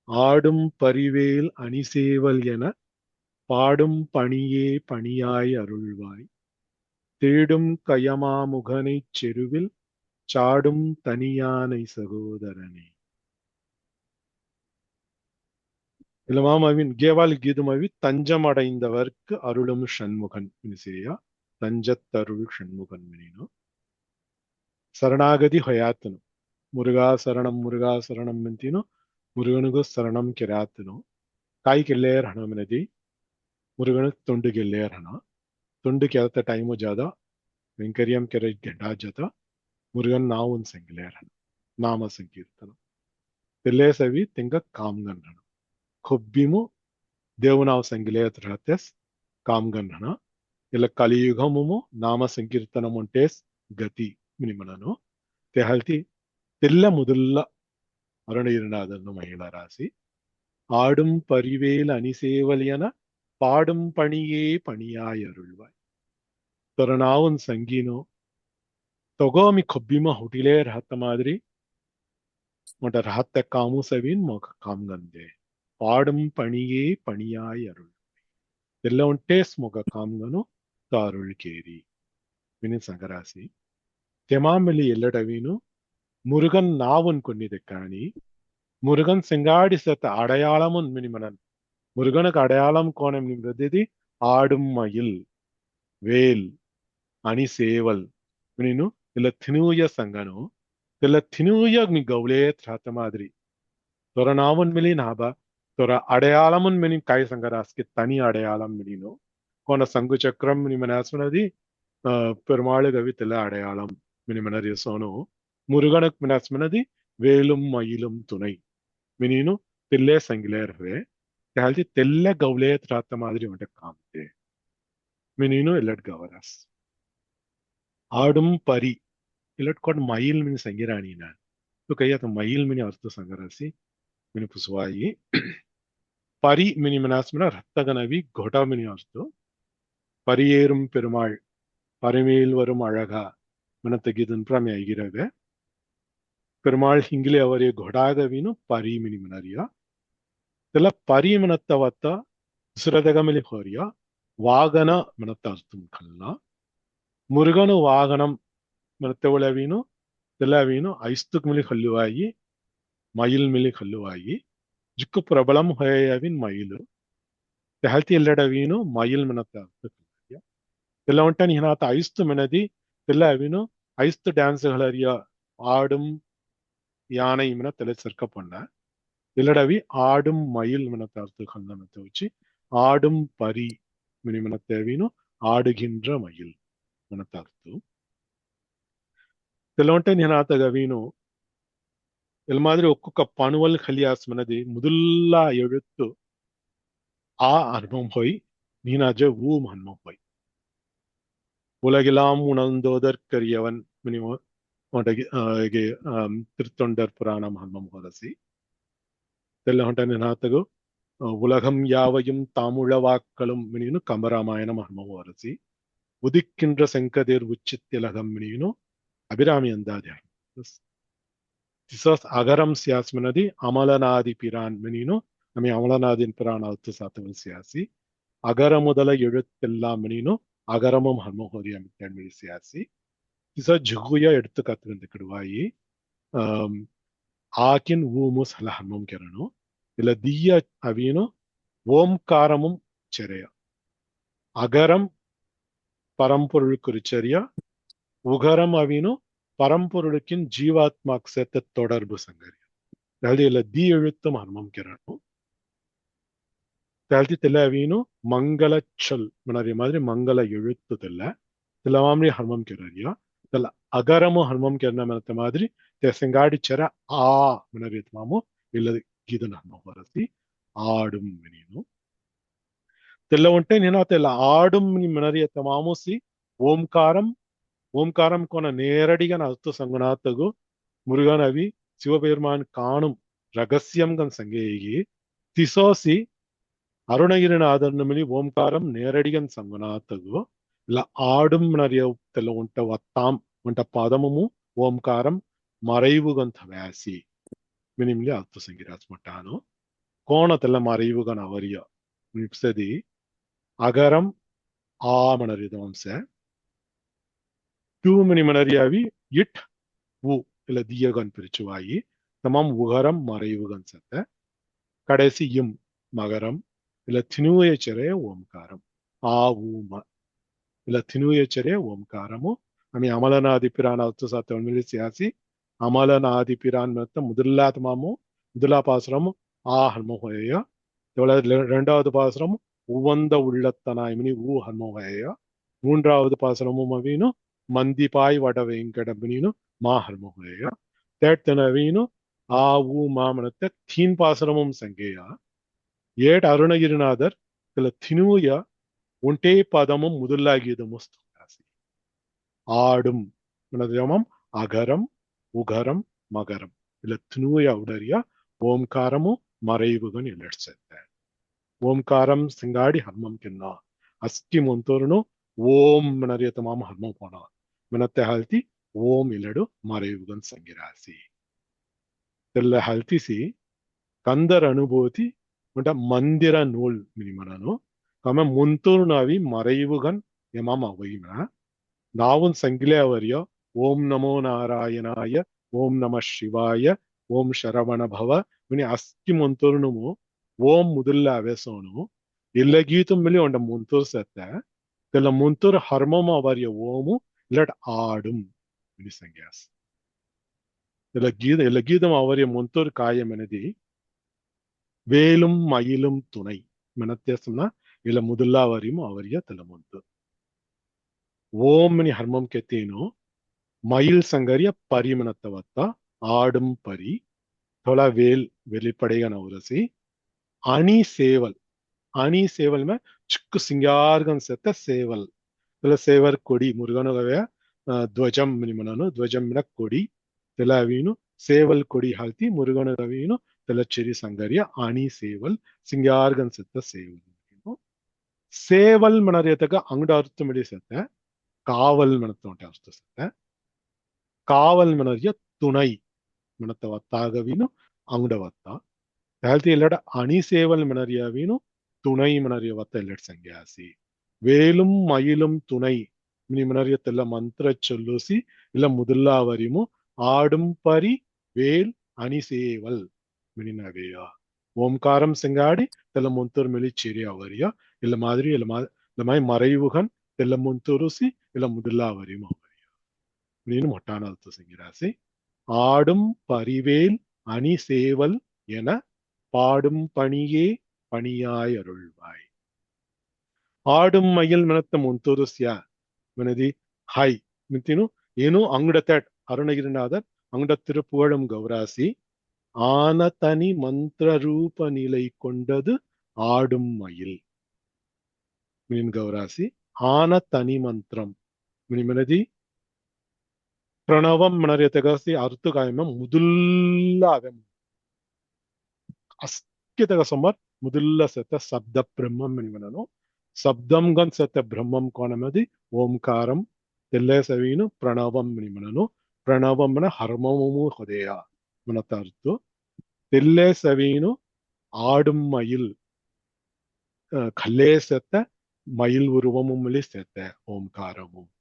ஆடும் பரிவேல் அணிசேவல் என பாடும் பணியே பணியாய் அருள்வாய் தேடும் கயமாமுகனைச் செருவில் சாடும் தனியானை சகோதரனே இளமாமவின் கேவால் கீதுமவி தஞ்சம் அடைந்தவர்க்கு அருளும் ஷண்முகன் செய்யா தஞ்சத்தருள் ஷண்முகன் மினினோ சரணாகதி ஹொயாத்தனு முருகா சரணம் மெந்தினோ முருகனுக்கு சரணம் கிராத்தனோ காய் கெல்லேர் ஹண மினதி முருகனுக்கு தொண்டு கெல்லேர் ஹண தொண்டு ಕೆರತ ಟೈಮು ಜಾದ ವೆಂಕರಿಯಂ ಕೆರೆ ಗೆಡ್ಡಾ ಜತ ಮುರುಗನ್ ನಾವುನ್ ಸಂಗಿಲೇರ್ ಹಣ ನಾಮ ಸಂಕೀರ್ತನ ತೆಲ್ಲೇ ಸವಿ ತೆಂಗ ಕಾಮ್ಗನ್ ಹಣ ಕೊಬ್ಬಿಮು ದೇವನಾವ್ ಸಂಗಿಲೇತ್ ರಹತೆಸ್ ಕಾಮ್ಗನ್ ಹಣ ಇಲ್ಲ ಕಲಿಯುಗಮುಮು ನಾಮ ಸಂಕೀರ್ತನಮುಂಟೇಸ್ ಗತಿ ಮಿನಿಮನನು ತೆಹಲ್ತಿ தெல்ல முதல்ல அருணகிரிநாதன் மகிழ ராசி ஆடும் பரிவேல் அணிசேவல் என பாடும் பணியே பணியாய் அருள்வாய் தொரನಾವನ್ ಸಂಗೀನೋ ತಗೋಮಿ ಕೊಬ್ಬಿಮ ಹುಟಿಲೇ ರಹತ್ತ ಮಾದರಿ ಮೊಟ ರಹತ್ತ ಕಾಮು ಸವಿನ್ ಮೊಕ ಕಾಮ್ಗಂದೆ பாடும் பணியே பணியாய் அருள் ಎಲ್ಲ ಉಂಟೇಸ್ ಮೊಗ ಕಾಮ್ಗನು ತಾರುಳ್ ಕೇರಿ ವಿನಿ ಸಂಗರಾಸಿ ತೆಮಾಮಲಿ ಎಲ್ಲಡವೀನು முருகன் நாவன் கொன்னிது காணி முருகன் செங்காடிசத்த அடையாளமும் மினிமனன் முருகனுக்கு அடையாளம் கோணம் நின்றது ஆடும் மயில் வேல் அணி சேவல் மினினு இல்ல தினூய சங்கனு இல்ல தினூய மி கவுளே திராத்த மாதிரி தொர நாவன் மிலி நாபா தொர அடையாளமும் மினி காய் சங்கராஸ்க்கு தனி அடையாளம் மினினு கோன சங்கு சக்கரம் மினிமனாசுனதி பெருமாளு கவித்துல அடையாளம் மினிமனர் யசோனு முருகனுக்கு மினாஸ்மனதி வேலும் மயிலும் துணை மினினு தில்லே சங்கிலேர் ஹுவே தெஹல்தி தெல்ல கவுலே திராத்த மாதிரி உன்ட்ட காம்தே மினினு இல்லட் கவராஸ் ஆடும் பரி இல்லட் கொட் மயில் மினி சங்கிராணினா तो कहिया तो मईल मिनी अर्थ संगरासी मिनी पुसवाई परी मिनी मनास्मना रत्तगनवी घोटा मिनी अर्थ परियेरुम பெருமாள் பரிமேல் வரும் அழகா மனத்தகிதன் பிரமே ஐகிரவே பெருமாள் ಹಿಂಗಿಲೆ ಅವರೇ ಘೊಡಾಗವಿನು ಪರಿಮಿನಿ ಮನರಿಯ ತೆಲ ಪರಿಮನತ್ತವತ್ತ ಸುರದಗಮಲಿ ಹೋರಿಯ ವಾಗನ ಮನತ್ತ ಅರ್ಥಂ ಕಲ್ಲ ಮುರುಗನು ವಾಗನಂ ಮನತ್ತವಳವೀನು ತೆಲವೀನು ಐಸ್ತುಕ್ ಮಿಲಿ ಕಲ್ಲುವಾಯಿ ಮಯಿಲ್ ಮಿಲಿ ಕಲ್ಲುವಾಯಿ ಜುಕ್ಕು ಪ್ರಬಲಂ ಹೊಯವಿನ್ ಮಯಿಲು ತೆಹಲ್ತಿ ಎಲ್ಲಡವೀನು ಮಯಿಲ್ ಮನತ್ತ ಅರ್ಥ ತೆಲ ಉಂಟನಿ ಹಿನಾತ ಐಸ್ತು ಮೆನದಿ தெல்ல அவினு ஐஸ்து டான்ஸுகள் அறிய ஆடும் யானை மின தெல செர்க்க பண்ண இல்லடவி ஆடும் மயில் மினத்த அர்த்தங்கள் நமத்தை வச்சு ஆடும் பரி மினிமன தேவினு ஆடுகின்ற மயில் மினத்த அர்த்தம் తెలంటే నేను గవీను ఇలా మాదిరి ఒక్కొక్క పనువల్ ఖలియాస్ మనది ముదుల్లా ఎഴുத்து ఆ అనుభవం పోయి நீனாஜ ஊம் அன்மம் போய் உலகெல்லாம் உணர்ந்தோதற்கரியவன் மினிமம் திருத்தொண்டர் புராணம் அன்மம் ஹோதசி தெல்லஹொண்ட நினாத்தகு உலகம் யாவையும் தாமுழவாக்களும் மினினு கம்பராமாயணம் அன்மம் ஹோதசி உதிக்கின்ற செங்கதிர் உச்சித்திலகம் மினினு அபிராமி அந்தாதியாய் திசஸ் அகரம் சியாஸ்மனதி அமலநாதி பிரான் மினினு நம்ம அமலநாதின் பிரான் அவுத்து சாத்தவல் சியாசி அகர முதல எழுத்தெல்லாம் மினினு அகரமும் ஹன்மோகோரியம் மிளி சியாசி திச ஜுகுய எடுத்து கத்துக்கிடுவாயி ஆக்கின் ஊமுஸ் ஹல ஹன்மம் கெரனு இல்ல தீய அவீனு ஓம்காரமும் செரைய அகரம் பரம்பொருள் குறிச்சரியா உகரம் அவினு பரம்பொருளுக்கின் ஜீவாத்மாக்கு சேர்த்த தொடர்பு சங்கரி அதாவது இல்ல தி எழுத்தும் ஹர்மம் கிரணம் அதாவது தெல்ல அவினு மங்கள சொல் மனறிய மாதிரி மங்கள எழுத்து தெல்ல தெல்லவாமி ஹர்மம் கிரரியா தெல்ல அகரமும் ஹர்மம் கிரணம் அந்த மாதிரி தெசங்காடிச்சர ஆ மனறியத்மாமோ இல்லது கீதன் ஹர்மம் வரசி ஆடும் மினினு தெல்ல உண்டே நீனா தெல்ல ஆடும் மனறியத்தமாமோசி ஓம்காரம் ஓம்காரம் கொன நேரடிகன் அர்த்த சங்குனாத்தகு முருகன் அவி சிவபெருமான் காணும் ரகசியம்கன் சங்கேகி திசோசி அருணகிரிநாதர்னமிலி ஓம்காரம் நேரடிகன் சங்குனாத்தகு இல்ல ஆடும் நறிய தெல்ல உண்ட வத்தாம் உண்ட பதமும் ஓம்காரம் மறைவுகன் தவேசி மினிமிலி அர்த்த சங்கிராஸ் மட்டானோ கோணத்தெல்ல மறைவுகன் அவரிய நிப்சதி அகரம் ஆமணரிதவம்ச டூ மினி மனரியாவி இட் உ இல்ல தியகன் பிரிச்சுவாயி தமாம் உகரம் மறைவுகன் சத்த கடைசி இம் மகரம் இல்ல தினுயச்சரே ஓம்காரம் ஆ ஊம இல்ல தினுயச்சரே ஓம்காரமு ஆమె అమలనాది పిరాన్ అవుతు సాత మిలి సియాసి అమలనాది పిరాన్ மத்த முதலாத்மாமு முதலா பாசுரம் ஆ ஹன்மோஹய இரண்டாவது பாசுரம் உவந்த உள்ளத்தனாய் மினி ஊ ஹன்மோஹய மூன்றாவது பாசுரமும் அவினு மந்திபாய் வட வெங்கடபினினு மா ஹர்மோஹய தேட்டனவீனு ஆ ஊ மாமனத்த தீன் பாசுரமும் சங்கேயா ஏட் அருணகிரிநாதர் இல்ல தினுய உண்டே பதமும் முதலாகியதும் ஆடும் மனதியமம் அகரம் உகரம் மகரம் இல்ல தினுய உடரியா ஓம்காரமும் மறைவுகன் இல்லட்சத்த ஓம்காரம் சிங்காடி ஹர்மம் கின்னா அஸ்கி முந்தோருனு ஓம் மனரியத்தமாம் ஹர்மம் போனா மினத்தை ஹல்தி ஓம் இல்லடு மறைவுகன் சங்கிராசி தெல்ல ஹல்திசி கந்தர் அனுபூதி உண்ட மந்திர நூல் மினிமனு கம முந்தூர்னாவி மறைவுகன் எமாம் அவைம நாவும் சங்கிலே அவரியோ ஓம் நமோ நாராயணாய ஓம் நம சிவாய ஓம் ಶರವಣ ಭವ மினி அஸ்கி முந்தூர்னுமோ ஓம் முதல்ல அவேசோனு இல்ல கீதம் மில்லி உண்ட முந்தூர் செத்த தெல்ல முந்தூர் ஹர்மம் அவரிய ஓமு இல்லட் ஆடும் மினி சங்கியாஸ் இல்ல கீதம் அவரிய முந்தூர் காயம் எனதி வேலும் மயிலும் துணை மெனத்தேசம்னா இல்ல முதல்லா வரியும் அவரிய தெல்ல முந்தூர் ஓம் மினி ஹர்மம் கெத்தேனோ மயில் சங்கரிய பரிமணத்தவத்தா ஆடும் பரி தொல வேல் வெளிப்படைகன உரசி அணி சேவல் அணி சேவல் மே சிக்கு சிங்கார்கன் செத்த சேவல் இல்ல சேவர் கொடி முருகனுகவே ಧ್ವಜಂ மினிமனு ಧ್ವಜம் மின கொடி தெலவீனு சேவல் கொடி ஹல்தி முருகனுகவீனு தெலச்சேரி சங்கரிய அணி சேவல் சிங்கார்கன் செத்த சேவல் சேவல் மனரியத்தக்க ಅಂಗಡ ಅರ್ಥ ಮಿಡಿ ಸತ್ತ ಕಾವಲ್ ಮನತ್ತೋಟ ಅರ್ಥ ಸತ್ತ ಕಾವಲ್ ಮನರಿಯ ತುಣೈ ಮನತ್ತವತ್ತಾಗವೀನು ಅಂಗಡವತ್ತ ಹೇಳ್ತಿ ಎಲ್ಲಡ ಅಣಿ ಸೇವಲ್ ಮನರಿಯವೀನು துணை மனரியவத்த இல்லட் சங்கியாசி வேலும் மயிலும் துணை மினி மனரியத்தெல்ல மந்திர சொல்லுசி இல்ல முதல்லா வரிமு ஆடும் பரி வேல் அணி சேவல் மினினவேயா ஓம்காரம் செங்காடி தெல்ல முந்தூர் மெலி செரியா வரியா இல்ல மாதிரி இல்ல மாதிரி மறைவுகன் தெல்ல முந்தூருசி இல்ல முதல்லா வரியும் அவரியா அப்படின்னு மொட்டான அர்த்தம் செய்கிறாசி. ஆடும் பரிவேல் அணி சேவல் என பாடும் பணியே பணியாய் அருள்வாய். ಆಡುಂ ಮೈಲ್ ಮೆನತ್ತ ಮುಂತೋದಸ್ಯ ಮೆನದಿ ಹೈ ಮಿಂತಿನು ಏನು ಅಂಗಡ ತಟ್ ಅರುಣಗಿರಿನಾಥರ್ ಅಂಗಡ ತಿರುಪುವಳಂ ಗೌರಾಸಿ ஆன தனி மந்திர ரூப நிலை கொண்டது ஆடும் மயில் மீன் கௌராசி. ஆன தனி மந்திரம் மினிமனதி பிரணவம் மனரியத்தகாசி அர்த்தகாயம முதல்ல அவன் அஸ்கியதக சொமர் முதல்ல செத்த சப்த பிரம்மம் மினிமனனோ சப்தம் கன் செத்த பிரம்மம் கோணமதி ஓம்காரம் தெல்லே சவீனு பிரணவம் மினிமனனோ பிரணவம்ன ஹர்மமு ஹொதேயா மனத்த அர்த்தம் தெல்லே சவீனு ஆடும் மயில் கல்லே செத்த மயில் உருவமும் செத்த ஓம்காரமும்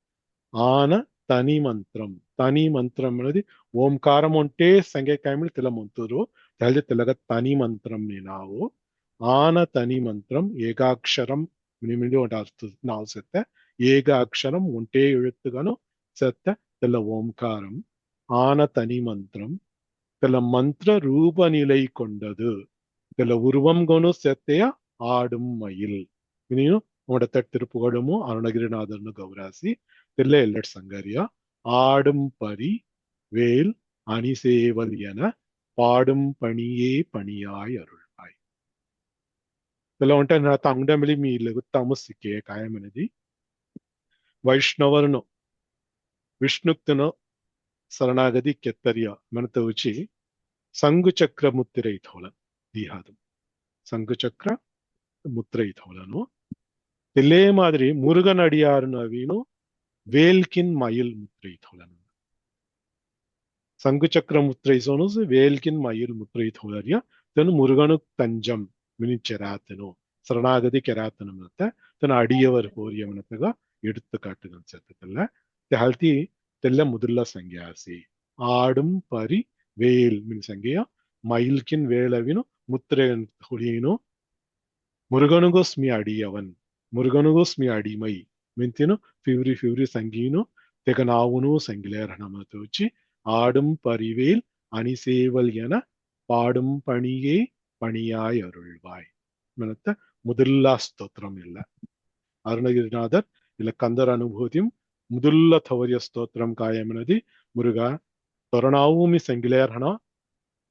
ஆன தனி மந்திரம் தனி மந்திரம் అనేది ఓంకారం ఉంటే సంఖ్యకాయములు తెలమంతురు తెలది తెలగ తని మంత్రం ನಾವು ఆన తని మంత్రం ఏకాక్షరం మినిమిడి అర్థ ನಾವು செத்த ஏகாட்சரம் ஒன்றே எழுத்துகனு செத்த தெல ஓம்காரம் ஆன தனி மந்திரம் தெல மந்திர ரூப நிலை கொண்டது தெல உருவம் கொண்டு செத்தைய ஆடும் மயில் இன்னும் உங்களோட திருப்புகழமும் அருணகிரிநாதர்னு கௌராசி தெல்ல எல்லட் சங்கரியா ஆடும் பரி வேல் அணிசேவல் என பாடும் பணியே பணியாய் அருள்வாய். இதெல்லாம் வந்துட்டு నా తంగడమిలి మీ లెగుతాము సిక్కే కాయమనేది వైష్ణవర్ను విష్ణుక్తును శరణాగతి కెత్తరియ మనతో వచ్చి సంగుచక్ర ముత్తిరై థోలన్ దీహాదం సంగుచక్ర ముత్తిరై థోలను తెల్లే మాదిరి మురుగన్ అడియారును అవిను வேல்கின் மயில் முத்திரை தோழன் சங்குச்சக்கர முத்திரை சோனு வேல்கின் மயில் முத்திரை தோழரியா தென் முருகனு தஞ்சம் மினிச்செராத்தனோ சரணாகதி கெராத்தனமத்த தென் அடியவர் கோரியமனத்தக எடுத்துக்காட்டுகள் சேர்த்ததில்ல ஹல்தி தெல்ல முதல்ல சங்கியாசி ஆடும் பரி வேல் மின் சங்கியா மயில்கின் வேலவினு முத்திரை ಹೊಳಿಯೇನು ಮುರುಗನುಗೋಸ್ಮಿ ಅಡಿಯವನ್ ಮುರುಗನುಗೋಸ್ಮಿ ಅಡಿಮೈ ಮಿಂತಿನು ಫಿವ್ರಿ ಸಂಗೀನು ತೆಗ ನಾವುನು ಸಂಗಿಲೇರ್ ಹಣಮತು வச்சு ஆடும் பரிவேல் அணிசேவல் என பாடும் பணியே பணியாய் அருள்வாய் மனத்த முதல்ல ಸ್ತೋತ್ರம் இல்ல அருணகிரிநாதர் இல்ல கந்தர் அனுபூதியும் முதல்ல தவறிய ಸ್ತೋತ್ರம் காயமனதி முருகா தொரணாவுமி ಸಂಗಿಲೇರ್ ಹಣ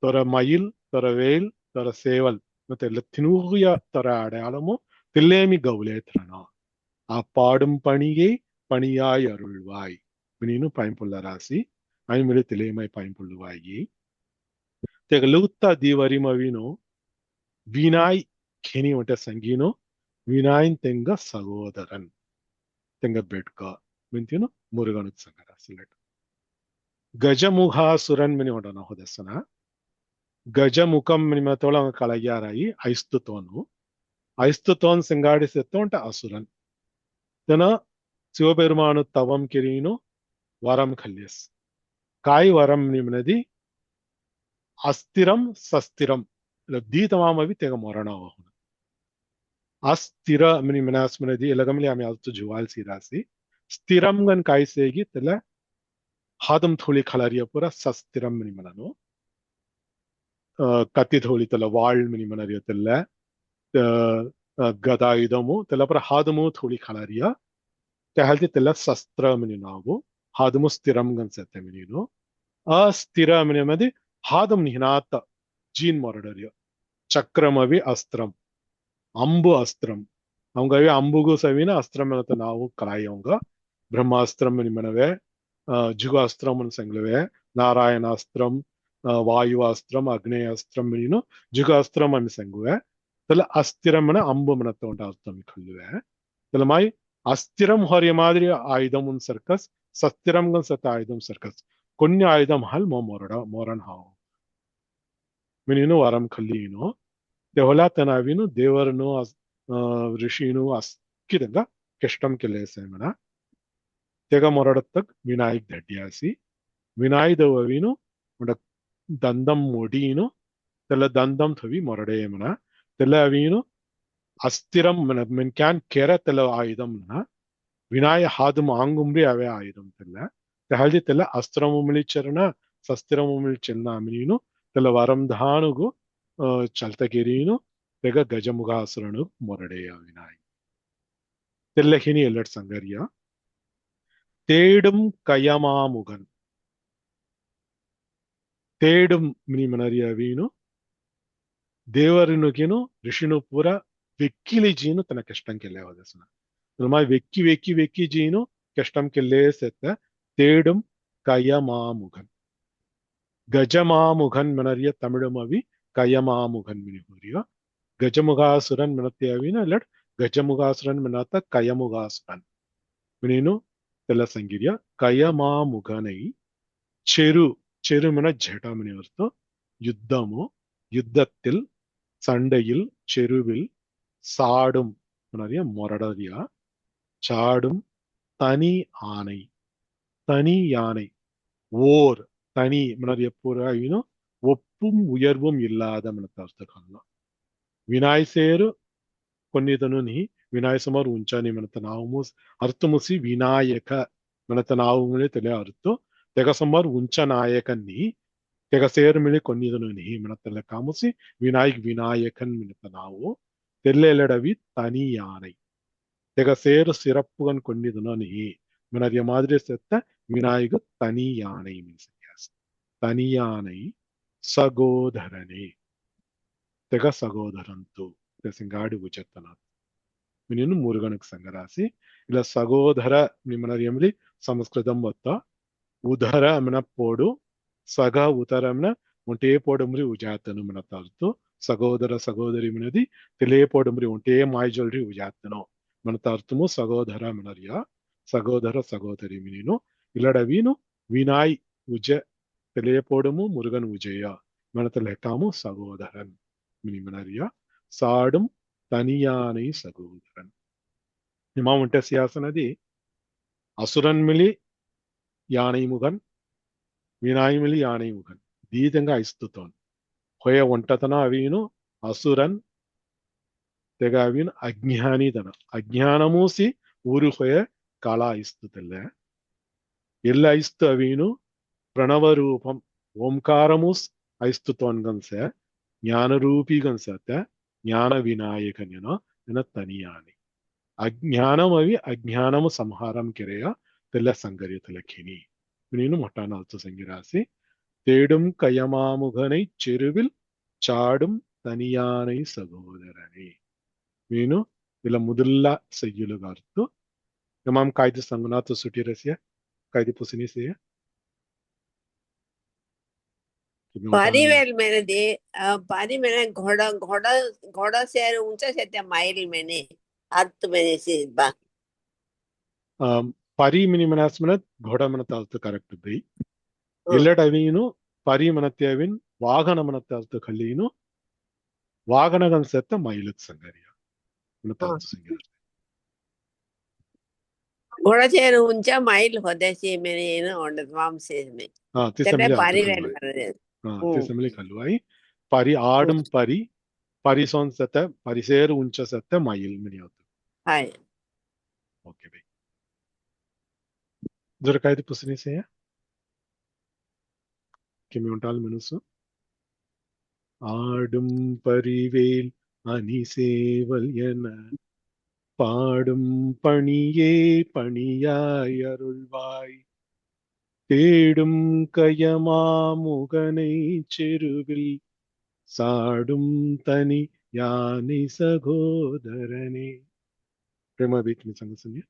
தொர மயில் தொர வேல் தொர சேவல் ಮತ್ತೆ ಎಲ್ಲ ತಿನುಗುಯ ತರ அடையாளமும் தில்லேமி கவுலேத்ரண ಆ பாடும் பணியே பணியாய் அருள்வாய் மினினு பயன்புள்ள ராசி ஐமிழி திலேமை பயன்புள்ளுவாயி ತೆಗಲುತ್ತಾ ದೀವರಿಮವಿನೋ ವಿನಾಯ್ ಖೇನಿ ಒಟ್ಟ ಸಂಗೀನೋ ವಿನಾಯನ್ ತೆಂಗ ಸಹೋದರನ್ ತೆಂಗ ಬೆಟ್ಕ ಮಿಂತಿನು ಮುರುಗನಕ್ ಸಂಗ ರಾಸಿಲಟ್ ಗಜಮುಖಾಸುರನ್ ಮಿನಿ ಒಡನ ಹೊದಸನ ಗಜಮುಖಂ ಮಿನಿಮತೋಳ ಕಳಗ್ಯಾರಾಯಿ ಐಸ್ತುತೋನ್ ಸಿಂಗಾಡಿಸೆತ್ತೋಂಟ ಅಸುರನ್ ತನ ಶಿವಪೆರುಮಾನು ತವಂ ಕಿರೀನು ವರಂ ಖಲ್ಯಸ್ ಕಾಯಿ ವರಂ ನಿಮ್ನದಿ ಅಸ್ಥಿರಂ ಸಸ್ಥಿರಂ ದೀತಮಾಮವಿ ತೆಗ ಮೊರಣವಾಹುನ ಅಸ್ಥಿರ ಮಿನಿ ಮಿನಾಸ್ಮನದಿ ಎಲಗಮಲಿ ಆಮೆ ಅಲ್ತು ಜುವಾಲ್ ಸಿರಾಸಿ ಸ್ಥಿರಂ ಗನ್ ಕಾಯಿಸೇಗಿ ತೆಲ ಹಾದಂ ಥೋಳಿ ಖಲಾರಿಯ ಪುರ ಸಸ್ಥಿರಂ ಮಿನಿ ಮನನು ಕತ್ತಿ ಥೋಳಿ ತೆಲ ವಾಳ್ ಮಿನಿ ಮನರಿಯ ತೆಲ್ಲ ಗದಾಯುಧಮು ತೆಲ ಪುರ ಹಾದಮು ಥೋಳಿ ಖಲಾರಿಯ ತೆಹಲ್ತಿ ತೆಲ ಶಸ್ತ್ರ ಮಿನಿ ನಾವು ಹಾದಮು ಸ್ಥಿರಂ ಗನ್ ಸತ್ತೆ ಮಿನಿನು ಅಸ್ಥಿರ ಮಿನಿ ಮದಿ ಹಾದಂ ನಿಹನಾತ ಜೀನ್ ಮೊರಡರಿಯ ಚಕ್ರಮವಿ ಅಸ್ತ್ರಂ ಅಂಬು ಅಸ್ತ್ರಂ ಅವಂಗವಿ ಅಂಬುಗು ಸವಿನ ಅಸ್ತ್ರಂ ಅಂತ ನಾವು ಕಲಾಯವಂಗ ಬ್ರಹ್ಮಾಸ್ತ್ರಂ ನಿಮ್ಮನವೇ ಜುಗಾಸ್ತ್ರಂ ಸಂಗ್ಲವೇ ನಾರಾಯಣಾಸ್ತ್ರಂ ವಾಯುವಾಸ್ತ್ರಂ ಅಗ್ನೇಯಾಸ್ತ್ರಂ ಮಿನಿನು ಜುಗಾಸ್ತ್ರಂ ಅನ್ನು ಸಂಗುವೆ ತಲ ಅಸ್ಥಿರಂ ಅಂಬು ಮನತ್ತ ಉಂಟ ಅಸ್ತ್ರಂ ಕಲ್ಲುವೆ ತಲ ಮಾಯಿ ಅಸ್ಥಿರಂ ಹೊರೆಯ ಮಾದರಿ ಆಯುಧಂ ಉನ್ ಸರ್ಕಸ್ ಸಸ್ಥಿರಂ ಗನ್ ಸತ್ತ ಆಯುಧಂ ಸರ್ಕಸ್ కొన్ని ఆయుధం హల్ మోరన్ హావు మినిను వరం ఖల్లీను తెహొలా తనావిను దేవరను ಋಷಿನು ಅಸ್ಕಿದಂಗ ಕೆಷ್ಟಂ ಕೆಲಸಮನ ತೆಗ ಮೊರಡತ್ತಕ್ ವಿನಾಯಕ್ ದಡ್ಯಾಸಿ ವಿನಾಯದವಿನು ದಂದಂ ಮೊಡೀನು ತೆಲ ದಂದಂ ಥವಿ ಮೊರಡೇಮನ ತೆಲ ಅವೀನು ಅಸ್ಥಿರಂ ಮೆನ್ ಕ್ಯಾನ್ ಕೆರ ತೆಲ ಆಯುಧಂನ ವಿನಾಯ ಹಾದಂ ಆಂಗುಮ್ರಿ ಅವೇ ಆಯುಧಂ ತೆಲ್ಲ Haldi tela astramumili charana, sastramumili chennamininu, tela varamdhanugu, chaltakirinu, tega gajamugasaranu moradeya vinai. Telehini alert sangaria. Tedum kayamamugan. Tedum mini manaria vino. ದೇವರನುಗೇನು ಋಷಿನು ಪೂರ ವೆಕ್ಕಿಲಿ ಜೀನು ತನ್ನ ಕಷ್ಟಂ ಕೆಲ್ಲೆ ಹೋದಸನ ನಮ್ಮ வெக்கி ஜீனு கஷ்டம் கெல்லே செத்த தேடும் கயமாமுகன் கஜமாமுகன் மனறிய தமிழமவி கயமாமுகன் மினிபுரியோ கஜமுகாசுரன் மினத்தியவின இல்லட் கஜமுகாசுரன் மினத்த கயமுகாசுரன் மினினு தெல்ல சங்கிரியா கயமாமுகனை செரு மின ஜடமினி அர்த்தம் யுத்தத்தில் சண்டையில் செருவில் சாடும் மொரடரியா சாடும் தனி யானை ஓர் தனி மனதிய புறாயினோ ஒப்பும் உயர்வும் இல்லாத மனத்தார்த்தம் வினாய் சேரு கொன்னிதனு நீ வினாய் சுமார் உஞ்சானி மனத்த நாவு அர்த்தமுசி விநாயக மனத்த நாவுங்களே தெளிய அர்த்தம் தெக சுமார் உஞ்ச நாயகன் நீ తెగ సేరు మిని కొన్నిదను నీ మినతల కాముసి விநாயகன் மினத்தனாவோ தெல்லெல்லடவி தனி யானை தெக சேரு சிறப்புகன் கொன்னிதனோ நீ மினதிய மாதிரி செத்த விநாயக தனி யானை மீன்ஸ் தனி யானை சகோதரனே தெக சகோதரன்து தெசிங்காடு உச்சத்தனாத் மினின்னு முருகனுக்கு சங்கராசி இல்ல சகோதர மினதியம்ரி சமஸ்கிருதம் வத்தா உதர மினப்போடு சக உத்தரம்ன ஒன்டே போடும்ரி உஜாத்தனு மனத்தார்த்தோ சகோதர சகோதரி மினதி திலே போடும்ரி ஒன்டே மாய்ஜொல்ரி உஜாத்தனோ மனத்தார்த்தமோ சகோதர மினரியா சகோதர சகோதரி மினினோ இல்லடவீனு வினாய் உஜ திலே போடுமு முருகன் உஜயா மனத்தில் ஹெக்காமு சகோதரன் மினி மினரியா சாடும் தனியானை சகோதரன் இமா உன்ட்ட சியாசனதி அசுரன் மிலி யானை முகன் వినాయమిలి యాனை ముఖన్ దీతంగా ఇస్తుతోన్ హొయ ఒంటతన అవిను అసురన్ తెగ అవిను అజ్ఞానితన అజ్ఞానమూసి ఊరు హొయ కళ ఇస్తుతల్ల ಎಲ್ಲ ಐಸ್ತು ಅವಿನು ಪ್ರಣವ ರೂಪಂ ಓಂಕಾರಮೂಸ್ ಐಸ್ತುತೋನ್ ಗನ್ಸ ಜ್ಞಾನರೂಪಿ ಗನ್ಸತ್ತ ಜ್ಞಾನ ವಿನಾಯಕನ್ಯನೋ ಎನ ತನಿಯಾನಿ ಅಜ್ಞಾನಂ ಅವಿ ಅಜ್ಞಾನಮು ಸಂಹಾರಂ ಕೆರೆಯ ತೆಲ್ಲ ಸಂಗರಿಯ ಲಖಿನಿ இன்னும் மட்டான அர்த்த சங்கிராசி தேடும் கயமாமுகனை செருவில் சாடும் தனியானை சகோதரனே மீனு இல்ல முதல்ல செய்யுலுగా அர்த்தம் இமாம் காய்து சங்குநாத் சுட்டிரசிய காய்து புசினிசிய परिवेल मैंने दे पारी मैंने घोड़ा घोड़ा घोड़ा से ऊंचा से माइल मैंने अर्थ मैंने से बा ಪರಿ ಮಿನಿ ಮನಸ್ಮನ ಘೋಡ ಮನತಾರ್ಥ ಕರೆಕ್ಟ್ ಬೈ ಎಲ್ಲಡವಿನು ಪರಿ ಮನತ್ಯವಿನ್ ವಾಹನ ಮನತಾರ್ಥ ಕಲ್ಲಿನು ವಾಹನಗನ್ ಸತ್ತ ಮೈಲತ್ ಸಂಗರಿಯ ಮನತಾರ್ಥ ಸಂಗರಿಯ घोड़ा से ऊंचा माइल होते से मैंने ना और तमाम से में तिसमली परिवेल मैंने तिसमली कलवाई परि आडम परि परिसोन सತ್ತ परिसेर उंच सತ್ತ मईल मिनी होता हाय ओके भाई Zurakaide pusinisiya kimi untal menusu ஆடும் பரிவேல் அணிசேவல் என பாடும் பணியே பணியாய் அருள்வாய் தேடும் கயமாமுகனை செருவில் சாடும் தனி யானை சகோதரனே பிரேமா வீட்னி சங்கசன்யா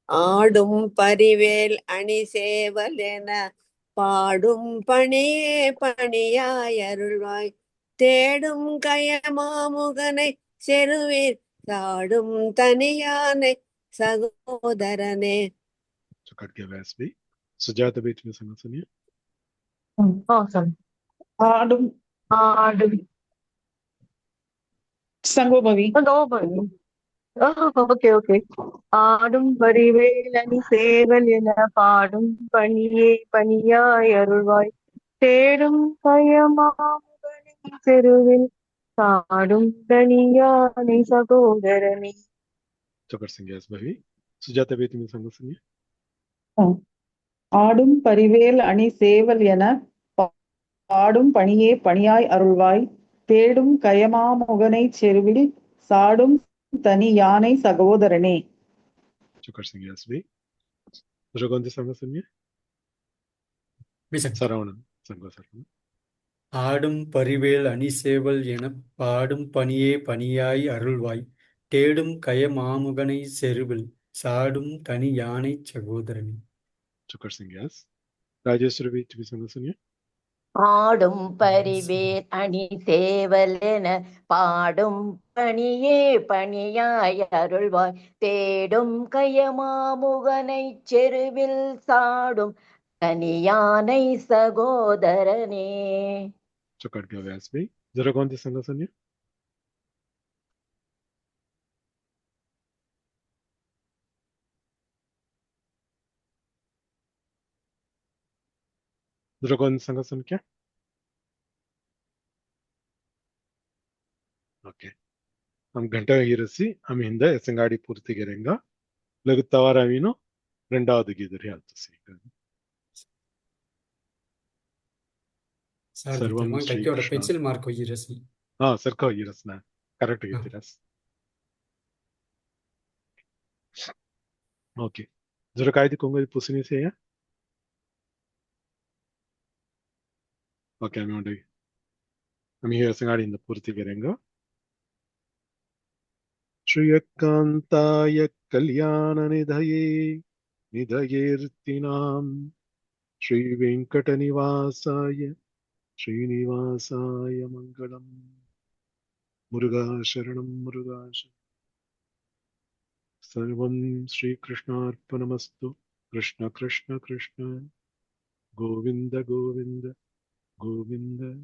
ஆடும் பரிவேல் அணி சேவல் என பாடும் பணியே பணியாய் அருள்வாய் தேடும் கயமாமுகனை செருவில் சாடும் தனியானை சகோதரனே Chakadke Vasvi. Sujata Bhitmi Sangasanya. Awesome. ஆடும் சங்கோபவி ஓகே ஆடும் பரிவேலனி சேவல் என பாடும் பணியே பணியாய் அருள்வாய் தேடும் கயமாமுகனை செருவில் சாடும் தனியானை சகோதரனே Chakar Singh Bhavi. Sujata Bhitmi Sangasanya. ஆடும் பரிவேல் அணி சேவல் என பாடும் பணியே பணியாய் அருள்வாய் தேடும் கயமாமுகனைச் செருவில் சாடும் தனி யானை சகோதரனே. Chukar Singh Yasvi. Dragonde Sangha Sangha. Vesak. Saravanan Sangha Saravanan. ஆடும் பரிவேல் அணிசேவல் எனப் பாடும் பணியே பணியாய் அருள்வாய் தேடும் கயமாமுகனை செருவில் சாடும் தனி யானை சகோதரனே. Chukar Singh Yas. Rajeshwari Chibi Sangha Sangha. ஆடும் பரிவேல் அணி சேவலென பாடும் பணியே பணியாய் அருள்வாய் தேடும் கயமாமுகனைச் செருவில் சாடும் தனியானை சகோதரனே. Chukar Yasvi. Dragonde Sangha Sangha. Dragonde Sangha Sangha. Okay. हम घंटा गिरसी हम हिंदा एसंगाड़ी पूर्ति करेंगे लगतावार अमीनो ரெண்டாவது கீதரை அர்த்தம் செய்யுங்க. सर्वं கையோட பென்சில் மார்க் ஒய்யிரசி. ಸರ್ಕ ಒಯ್ಯಿರಸ್ನ ಕರೆಕ್ಟ್ ಗೆದ್ದಿರಸ್. ಓಕೆ ಜರ ಕಾಯ್ದು ಕೊಂಗಲ್ ಪುಸಿನಿ ಸೇಯ. ಓಕೆ हम ये संगाड़ी इंद पूर्ति करेंगे. श्रीयकांताय कल्याण निधये निधयेर्तिनाम श्री वेंकटनिवासाय श्रीनिवासाय मंगलम. मुरुगा शरणं मुरुगा सर्वं श्रीकृष्णार्पणमस्तु. कृष्ण कृष्ण कृष्ण गोविंद गोविंद गोविंद.